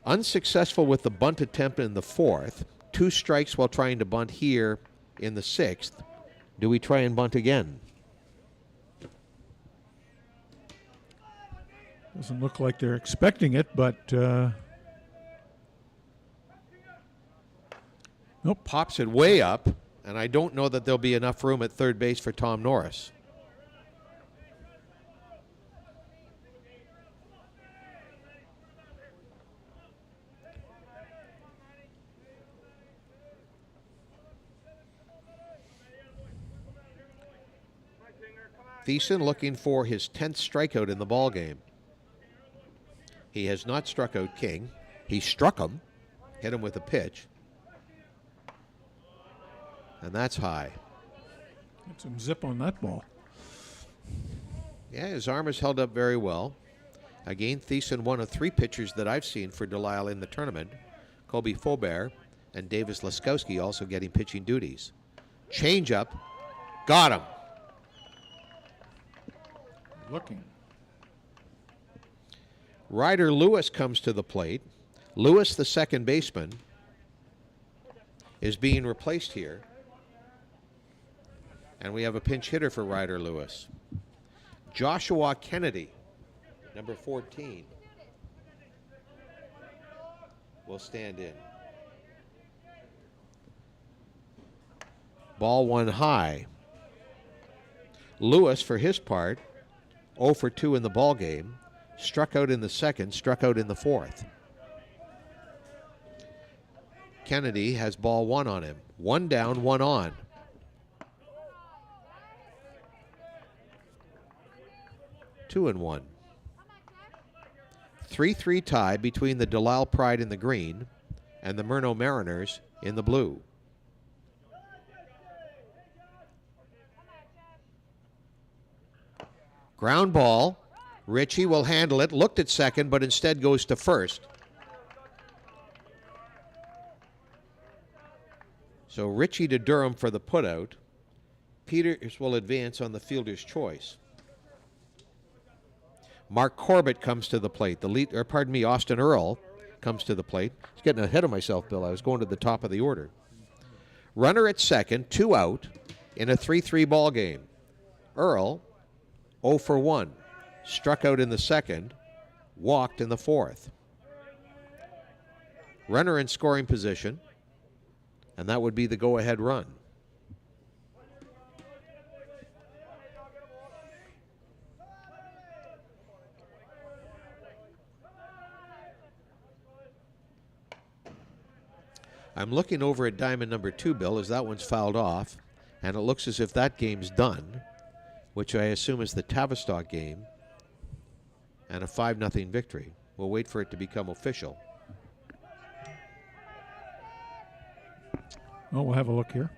Unsuccessful with the bunt attempt in the fourth. 2 strikes while trying to bunt here in the sixth. Do we try and bunt again? Doesn't look like they're expecting it, but nope. Pops it way up, and I don't know that there'll be enough room at third base for Tom Norris. Thiessen looking for his 10th strikeout in the ball game. He has not struck out King. He struck him, hit him with a pitch, and that's high. Get some zip on that ball. Yeah, his arm is held up very well. Again, Thiessen, one of 3 pitchers that I've seen for Delisle in the tournament. Kobe Faubert and Davis Laskowski also getting pitching duties. Change up, got him. Looking. Ryder Lewis comes to the plate. Lewis, the second baseman, is being replaced here. And we have a pinch hitter for Ryder Lewis. Joshua Kennedy, number 14, will stand in. Ball one high. Lewis, for his part, 0 for 2 in the ball game. Struck out in the second, struck out in the fourth. Kennedy has ball one on him. 1 down, 1 on. Two and 1. 3-3 tie between the Delisle Pride in the green and the Murno Mariners in the blue. Ground ball. Ritchie will handle it. Looked at second, but instead goes to first. So Ritchie to Durham for the putout. Peters will advance on the fielder's choice. Mark Corbett comes to the plate. Austin Earl comes to the plate. I was getting ahead of myself, Bill. I was going to the top of the order. Runner at second, 2 out in a 3-3 ball game. Earl, 0 for 1. Struck out in the second, walked in the fourth. Runner in scoring position and that would be the go-ahead run. I'm looking over at diamond number 2, Bill, as that one's fouled off, and it looks as if that game's done, which I assume is the Tavistock game, and a 5-0 victory. We'll wait for it to become official. Oh, we'll have a look here.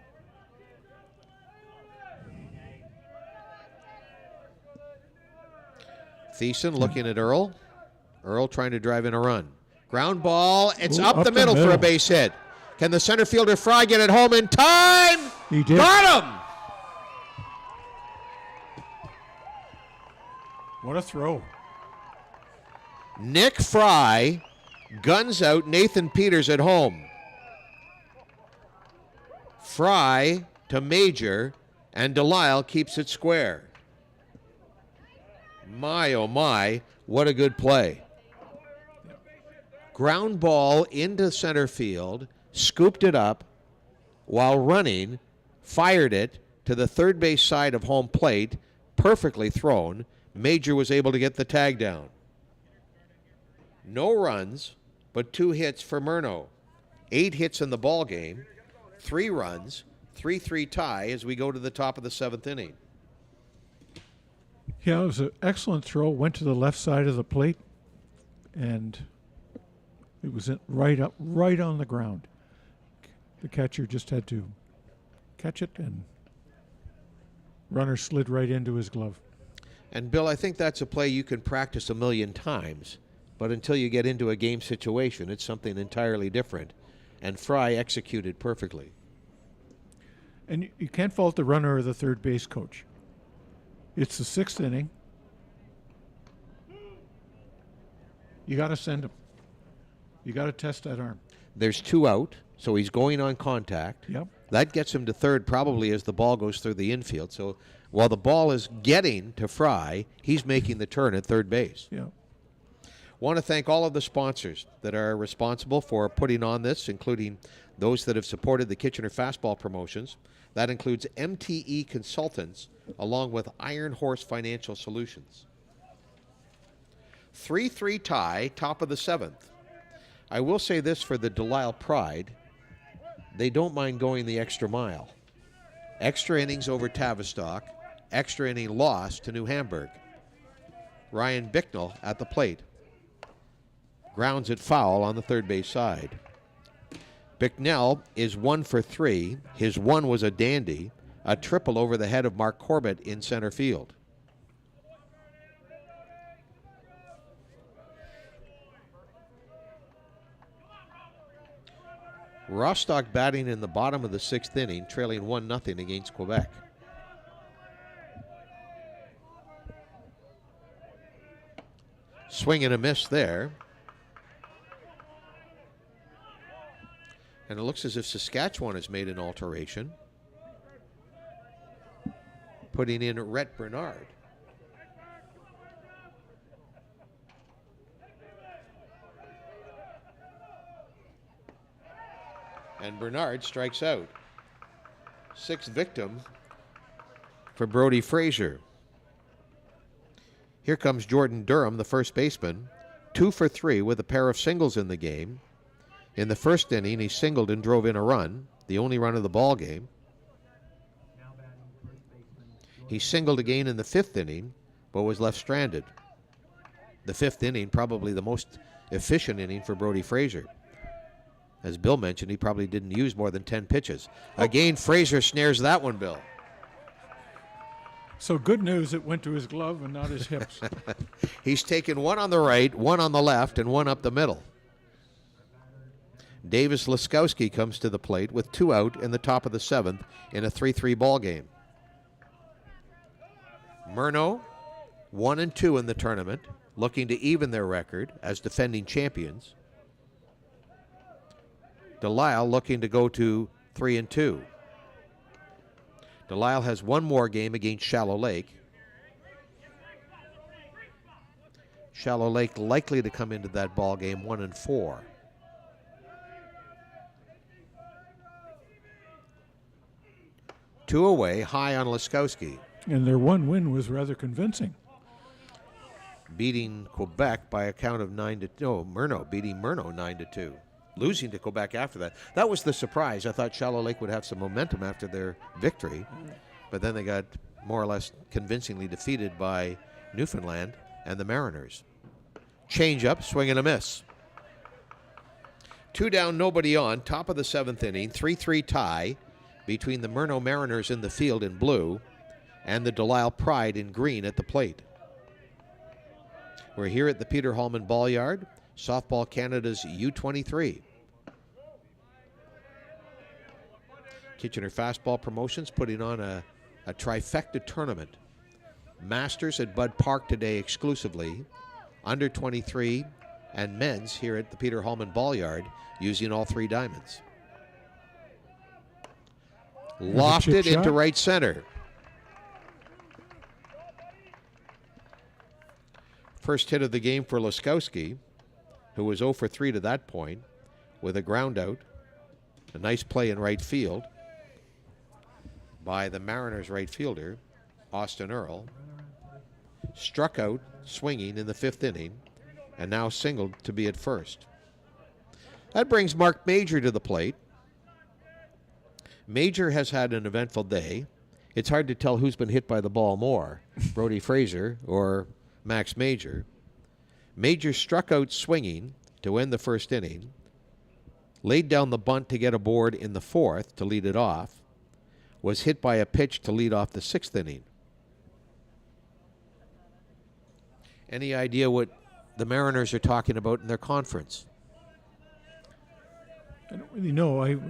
Thiessen looking at Earl. Earl trying to drive in a run. Ground ball. It's Ooh, up the middle for a base hit. Can the center fielder Fry get it home in time? He did. Got him! What a throw. Nick Fry guns out Nathan Peters at home. Fry to Major, and Delisle keeps it square. My, oh my, what a good play. Ground ball into center field, scooped it up while running, fired it to the third base side of home plate, perfectly thrown. Major was able to get the tag down. No runs, but 2 hits for Murno. 8 hits in the ball game, 3 runs, 3-3 tie as we go to the top of the 7th inning. Yeah, it was an excellent throw. Went to the left side of the plate, and it was right on the ground. The catcher just had to catch it, and runner slid right into his glove. And Bill, I think that's a play you can practice a million times, but until you get into a game situation, it's something entirely different. And Fry executed perfectly. And you can't fault the runner or the third base coach. It's the 6th inning. You got to send him. You got to test that arm. There's 2 out, so he's going on contact. Yep. That gets him to third probably as the ball goes through the infield. So while the ball is getting to Fry, he's making the turn at third base. Yeah. Want to thank all of the sponsors that are responsible for putting on this, including those that have supported the Kitchener Fastball promotions. That includes MTE Consultants, along with Iron Horse Financial Solutions. 3-3 tie, top of the 7th. I will say this for the Delisle Pride. They don't mind going the extra mile. Extra innings over Tavistock, extra inning loss to New Hamburg. Ryan Bicknell at the plate. Grounds it foul on the third base side. Bicknell is 1 for 3. His 1 was a dandy, a triple over the head of Mark Corbett in center field. Rostock batting in the bottom of the 6th inning, trailing 1-0 against Quebec. Swing and a miss there. And it looks as if Saskatchewan has made an alteration, putting in Rhett Bernard. And Bernard strikes out. 6th victim for Brody Frazier. Here comes Jordan Durham, the first baseman, 2 for 3 with a pair of singles in the game. In the first inning, he singled and drove in a run, the only run of the ball game. He singled again in the 5th inning, but was left stranded. The 5th inning, probably the most efficient inning for Brody Frazier. As Bill mentioned, he probably didn't use more than 10 pitches. Again, Frazier snares that one, Bill. So good news, it went to his glove and not his hips. He's taken 1 on the right, 1 on the left, and 1 up the middle. Davis Laskowski comes to the plate with 2 out in the top of the 7th in a 3-3 ball game. Murno, 1-2 in the tournament, looking to even their record as defending champions. Delisle looking to go to 3-2. Delisle has 1 more game against Shallow Lake. Shallow Lake likely to come into that ball game 1-4. 2 away, high on Laskowski, And their one win was rather convincing. beating Quebec by a count of 9-2. No, Murno beating Murno 9-2. Losing to Quebec after that. That was the surprise. I thought Shallow Lake would have some momentum after their victory, but then they got more or less convincingly defeated by Newfoundland and the Mariners. Change up, swing and a miss. 2 down, nobody on. Top of the 7th inning, 3-3 tie between the Murno Mariners in the field in blue and the Delisle Pride in green at the plate. We're here at the Peter Hallman Ball Yard, Softball Canada's U23. Kitchener Fastball Promotions putting on a trifecta tournament. Masters at Bud Park today exclusively, under 23, and men's here at the Peter Hallman Ball Yard using all 3 diamonds. Lofted into shot. right center. First hit of the game for Laskowski, who was 0 for 3 to that point, with a ground out. A nice play in right field by the Mariners right fielder, Austin Earl. Struck out swinging in the 5th inning, and now singled to be at first. That brings Mark Major to the plate. Major has had an eventful day. It's hard to tell who's been hit by the ball more, Brody Fraser or Max Major. Major struck out swinging to end the 1st inning, laid down the bunt to get aboard in the 4th to lead it off, was hit by a pitch to lead off the 6th inning. Any idea what the Mariners are talking about in their conference? I don't really know.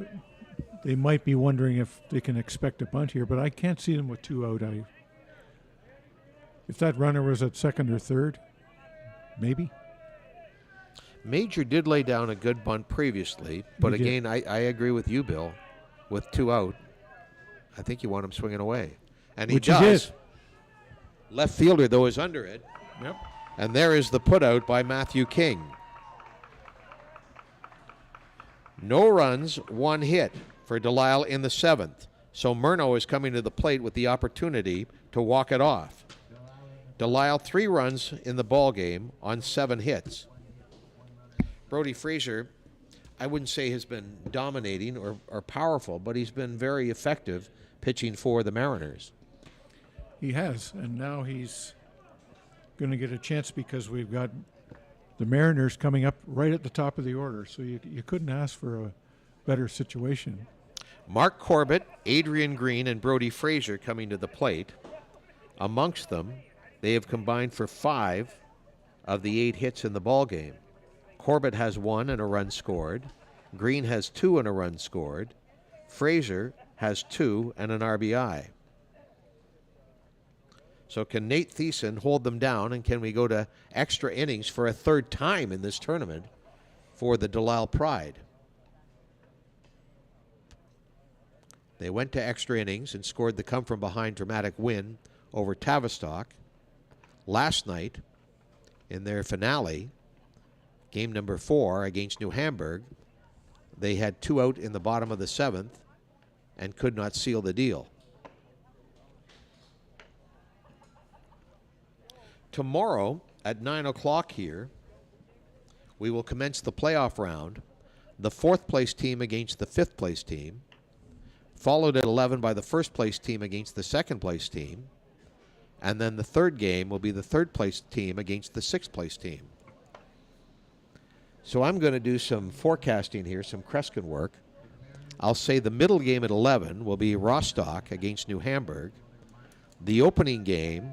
They might be wondering if they can expect a bunt here, but I can't see them with 2 out. If that runner was at 2nd or 3rd, maybe. Major did lay down a good bunt previously, but He did. again, I agree with you, Bill. With 2 out, I think you want him swinging away. And he Which he does. did. Left fielder, though, is under it. Yep. And there is the putout by Matthew King. No runs, 1 hit for Delisle in the 7th. So Murno is coming to the plate with the opportunity to walk it off. Delisle 3 runs in the ball game on 7 hits. Brody Fraser, I wouldn't say has been dominating or powerful, but he's been very effective pitching for the Mariners. He has, and now he's going to get a chance because we've got the Mariners coming up right at the top of the order, so you couldn't ask for a better situation. Mark Corbett, Adrian Green, and Brody Fraser coming to the plate. Amongst them, they have combined for 5 of the 8 hits in the ball game. Corbett has 1 and a run scored. Green has 2 and a run scored. Fraser has 2 and an RBI. So can Nate Thiessen hold them down, and can we go to extra innings for a 3rd time in this tournament for the Delisle Pride? They went to extra innings and scored the come-from-behind dramatic win over Tavistock. Last night, in their finale, game number 4 against New Hamburg, they had 2 out in the bottom of the 7th and could not seal the deal. Tomorrow at 9 o'clock here, we will commence the playoff round. The 4th place team against the 5th place team, followed at 11 by the 1st place team against the 2nd place team, and then the 3rd game will be the 3rd place team against the 6th place team. So I'm going to do some forecasting here, some Kreskin work. I'll say the middle game at 11 will be Rostock against New Hamburg. The opening game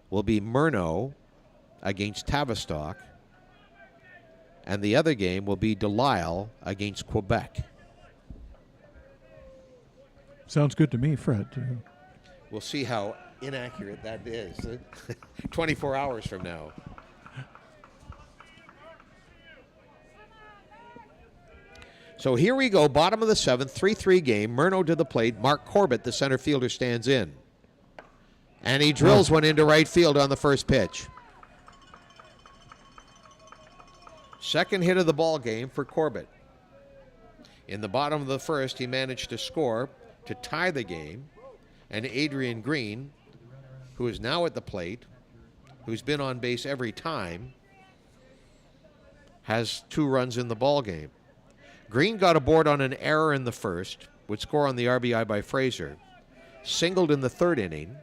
will be Murno against Tavistock. And the other game will be Delisle against Quebec. Sounds good to me, Fred. We'll see how inaccurate that is 24 hours from now. So here we go, bottom of the 7th, 3-3 game. Murno to the plate. Mark Corbett, the center fielder, stands in. And he drills one into right field on the first pitch. Second hit of the ball game for Corbett. In the bottom of the 1st, he managed to score to tie the game. And Adrian Green, who is now at the plate, who's been on base every time, has 2 runs in the ball game. Green got aboard on an error in the first, would score on the RBI by Fraser, singled in the 3rd inning,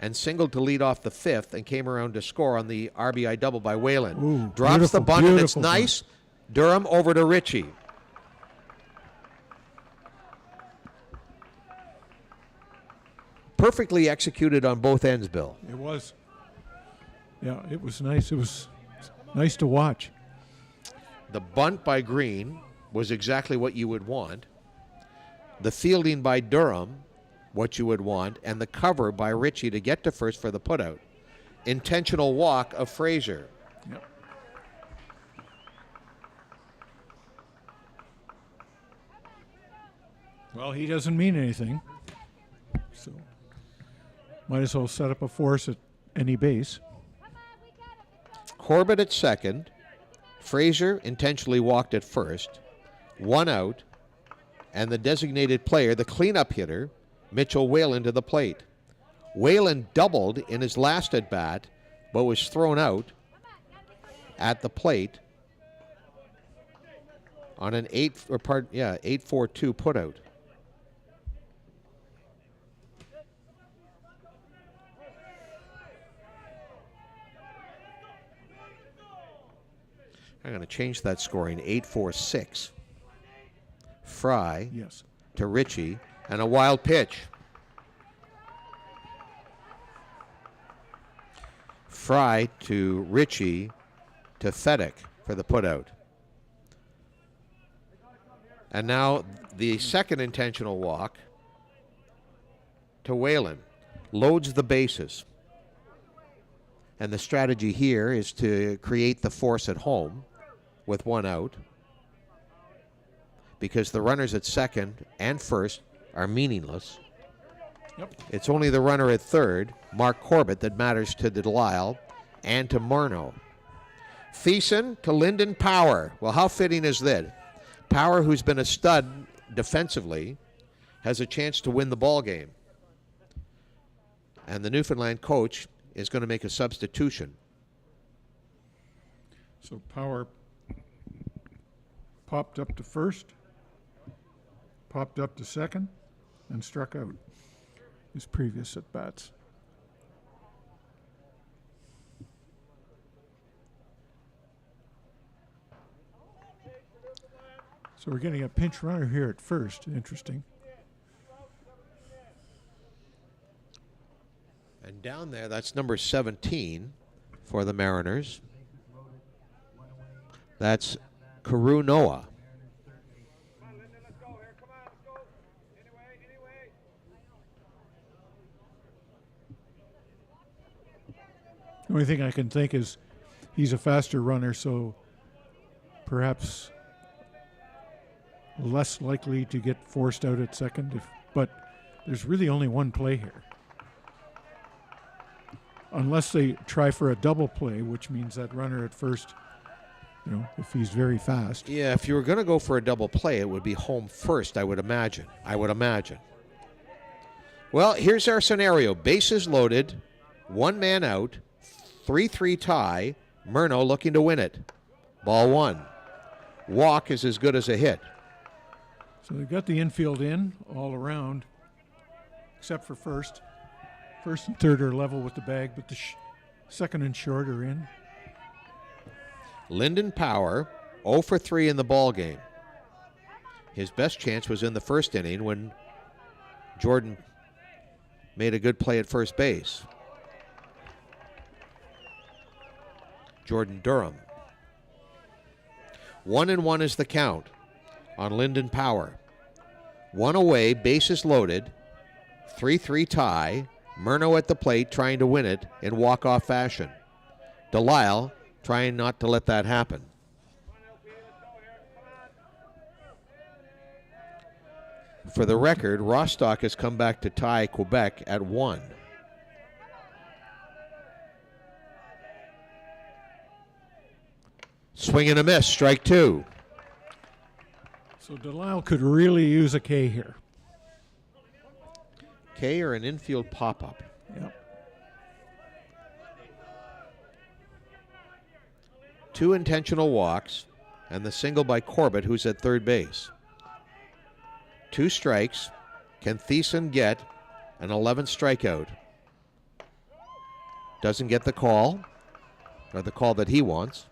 and singled to lead off the 5th, and came around to score on the RBI double by Whalen. Ooh, Drops the beautiful, bunt, and it's beautiful nice. Durham over to Ritchie. Perfectly executed on both ends, Bill. It was. Yeah, it was nice. It was nice to watch. The bunt by Green was exactly what you would want. The fielding by Durham, what you would want. And the cover by Ritchie to get to first for the putout. Intentional walk of Fraser. Yep. Well, he doesn't mean anything. So might as well set up a force at any base. Corbett at second. Fraser intentionally walked at first. 1 out. And the designated player, the cleanup hitter, Mitchell Whalen, to the plate. Whalen doubled in his last at bat, but was thrown out at the plate on an 8-4-2 putout. I'm going to change that scoring. 8-4-6. Fry Yes. to Ritchie, and a wild pitch. Fry to Ritchie to Fedek for the putout. And now the second intentional walk to Whalen. Loads the bases. And the strategy here is to create the force at home with 1 out, because the runners at second and first are meaningless. Yep. It's only the runner at third, Mark Corbett, that matters to Delisle and to Murno. Thiessen to Lyndon Power. Well, how fitting is that? Power, who's been a stud defensively, has a chance to win the ball game. And the Newfoundland coach is going to make a substitution. So Power popped up to first, popped up to second, and struck out his previous at bats. So we're getting a pinch runner here at first. Interesting. And down there, that's number 17 for the Mariners. That's Karu Noah. The only thing I can think is he's a faster runner, so perhaps less likely to get forced out at second. But there's really only one play here. Unless they try for a double play, which means that runner at first, if he's very fast. Yeah, if you were going to go for a double play, it would be home first, I would imagine. Well, here's our scenario. Bases loaded, 1 man out, 3-3 tie, Murno looking to win it. Ball 1. Walk is as good as a hit. So they've got the infield in all around, except for first. First and third are level with the bag, but the second and short are in. Lyndon Power, 0 for 3 in the ball game. His best chance was in the first inning when Jordan made a good play at first base. Jordan Durham. 1-1 is the count on Lyndon Power. 1 away, bases loaded, 3-3 tie. Murno at the plate trying to win it in walk-off fashion. Delisle trying not to let that happen. For the record, Rostock has come back to tie Quebec at 1. Swing and a miss, strike 2. So Delisle could really use a K here. okay or an infield pop-up? Yep. 2 intentional walks and the single by Corbett, who's at third base. 2 strikes. Can Thiessen get an 11th strikeout? Doesn't get the call, or the call that he wants.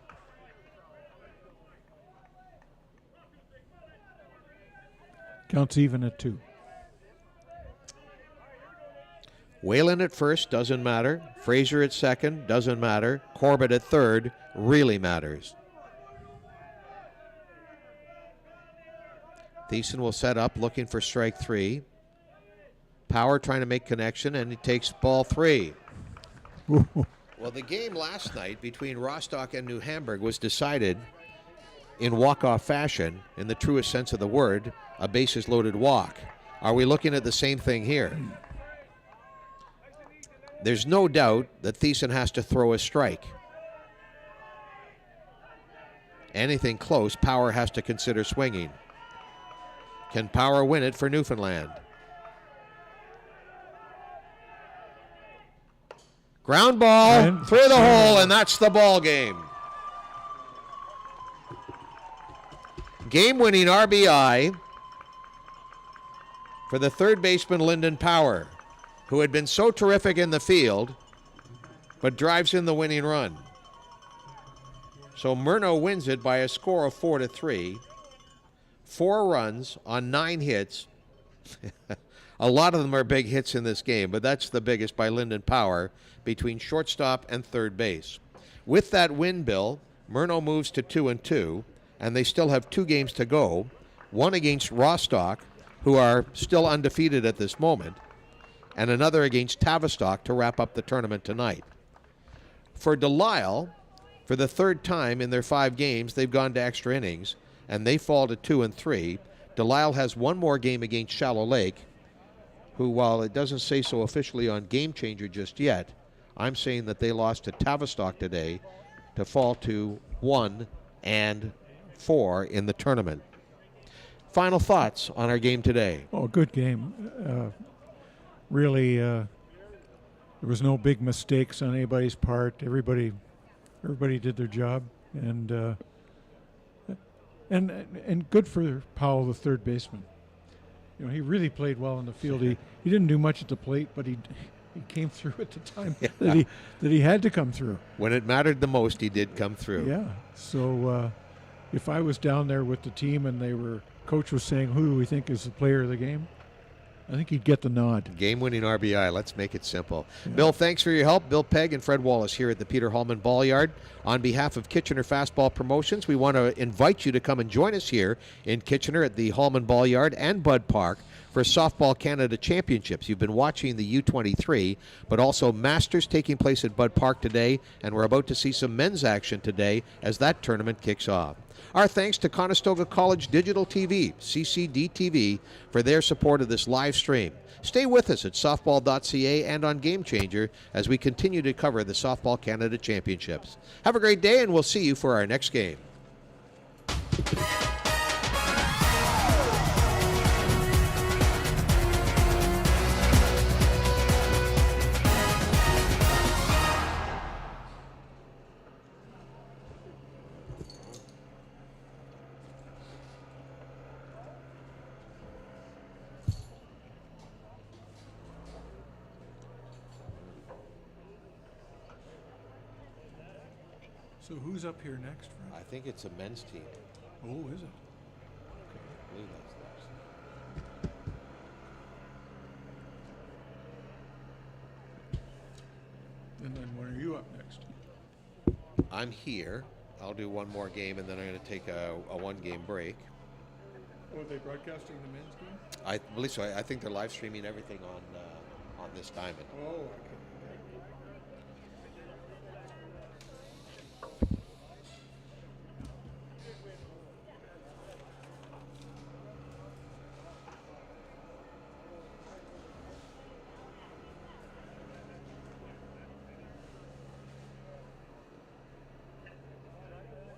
Counts even at 2. Whalen at first, doesn't matter. Fraser at second, doesn't matter. Corbett at third, really matters. Thiessen will set up, looking for strike 3. Power trying to make connection, and he takes ball 3. Well, the game last night between Rostock and New Hamburg was decided in walk-off fashion, in the truest sense of the word, a bases-loaded walk. Are we looking at the same thing here? There's no doubt that Thiessen has to throw a strike. Anything close, Power has to consider swinging. Can Power win it for Newfoundland? Ground ball And through the hole, and that's the ball game. Game-winning RBI for the third baseman, Lyndon Power, who had been so terrific in the field, but drives in the winning run. So Murno wins it by a score of 4-3. 4 runs on 9 hits. A lot of them are big hits in this game, but that's the biggest by Lyndon Power between shortstop and third base. With that win, Bill, Murno moves to 2-2, and they still have 2 games to go. One against Rostock, who are still undefeated at this moment, and another against Tavistock to wrap up the tournament tonight. For Delisle, for the third time in their 5 games, they've gone to extra innings, and they fall to 2-3. Delisle has one more game against Shallow Lake, who, while it doesn't say so officially on Game Changer just yet, I'm saying that they lost to Tavistock today to fall to 1-4 in the tournament. Final thoughts on our game today? Oh, good game. Really, there was no big mistakes on anybody's part. Everybody did their job, and good for Powell, the third baseman. You know, he really played well in the field. He didn't do much at the plate, but he came through at the time that he had to come through. When it mattered the most, he did come through. Yeah. So if I was down there with the team and coach was saying, who do we think is the player of the game, I think he'd get the nod. Game-winning RBI. Let's make it simple. Yeah. Bill, thanks for your help. Bill Pegg and Fred Wallace here at the Peter Hallman Ball Yard. On behalf of Kitchener Fastball Promotions, we want to invite you to come and join us here in Kitchener at the Hallman Ball Yard and Bud Park for Softball Canada Championships. You've been watching the U23, but also Masters taking place at Bud Park today, and we're about to see some men's action today as that tournament kicks off. Our thanks to Conestoga College Digital TV, CCDTV, for their support of this live stream. Stay with us at softball.ca and on Game Changer as we continue to cover the Softball Canada Championships. Have a great day, and we'll see you for our next game. So who's up here next, Fred? I think it's a men's team. Oh, is it? I believe that's next. And then when are you up next? I'm here. I'll do one more game, and then I'm going to take a one-game break. Oh, are they broadcasting the men's game? I believe so. I think they're live streaming everything on this diamond. Oh, okay.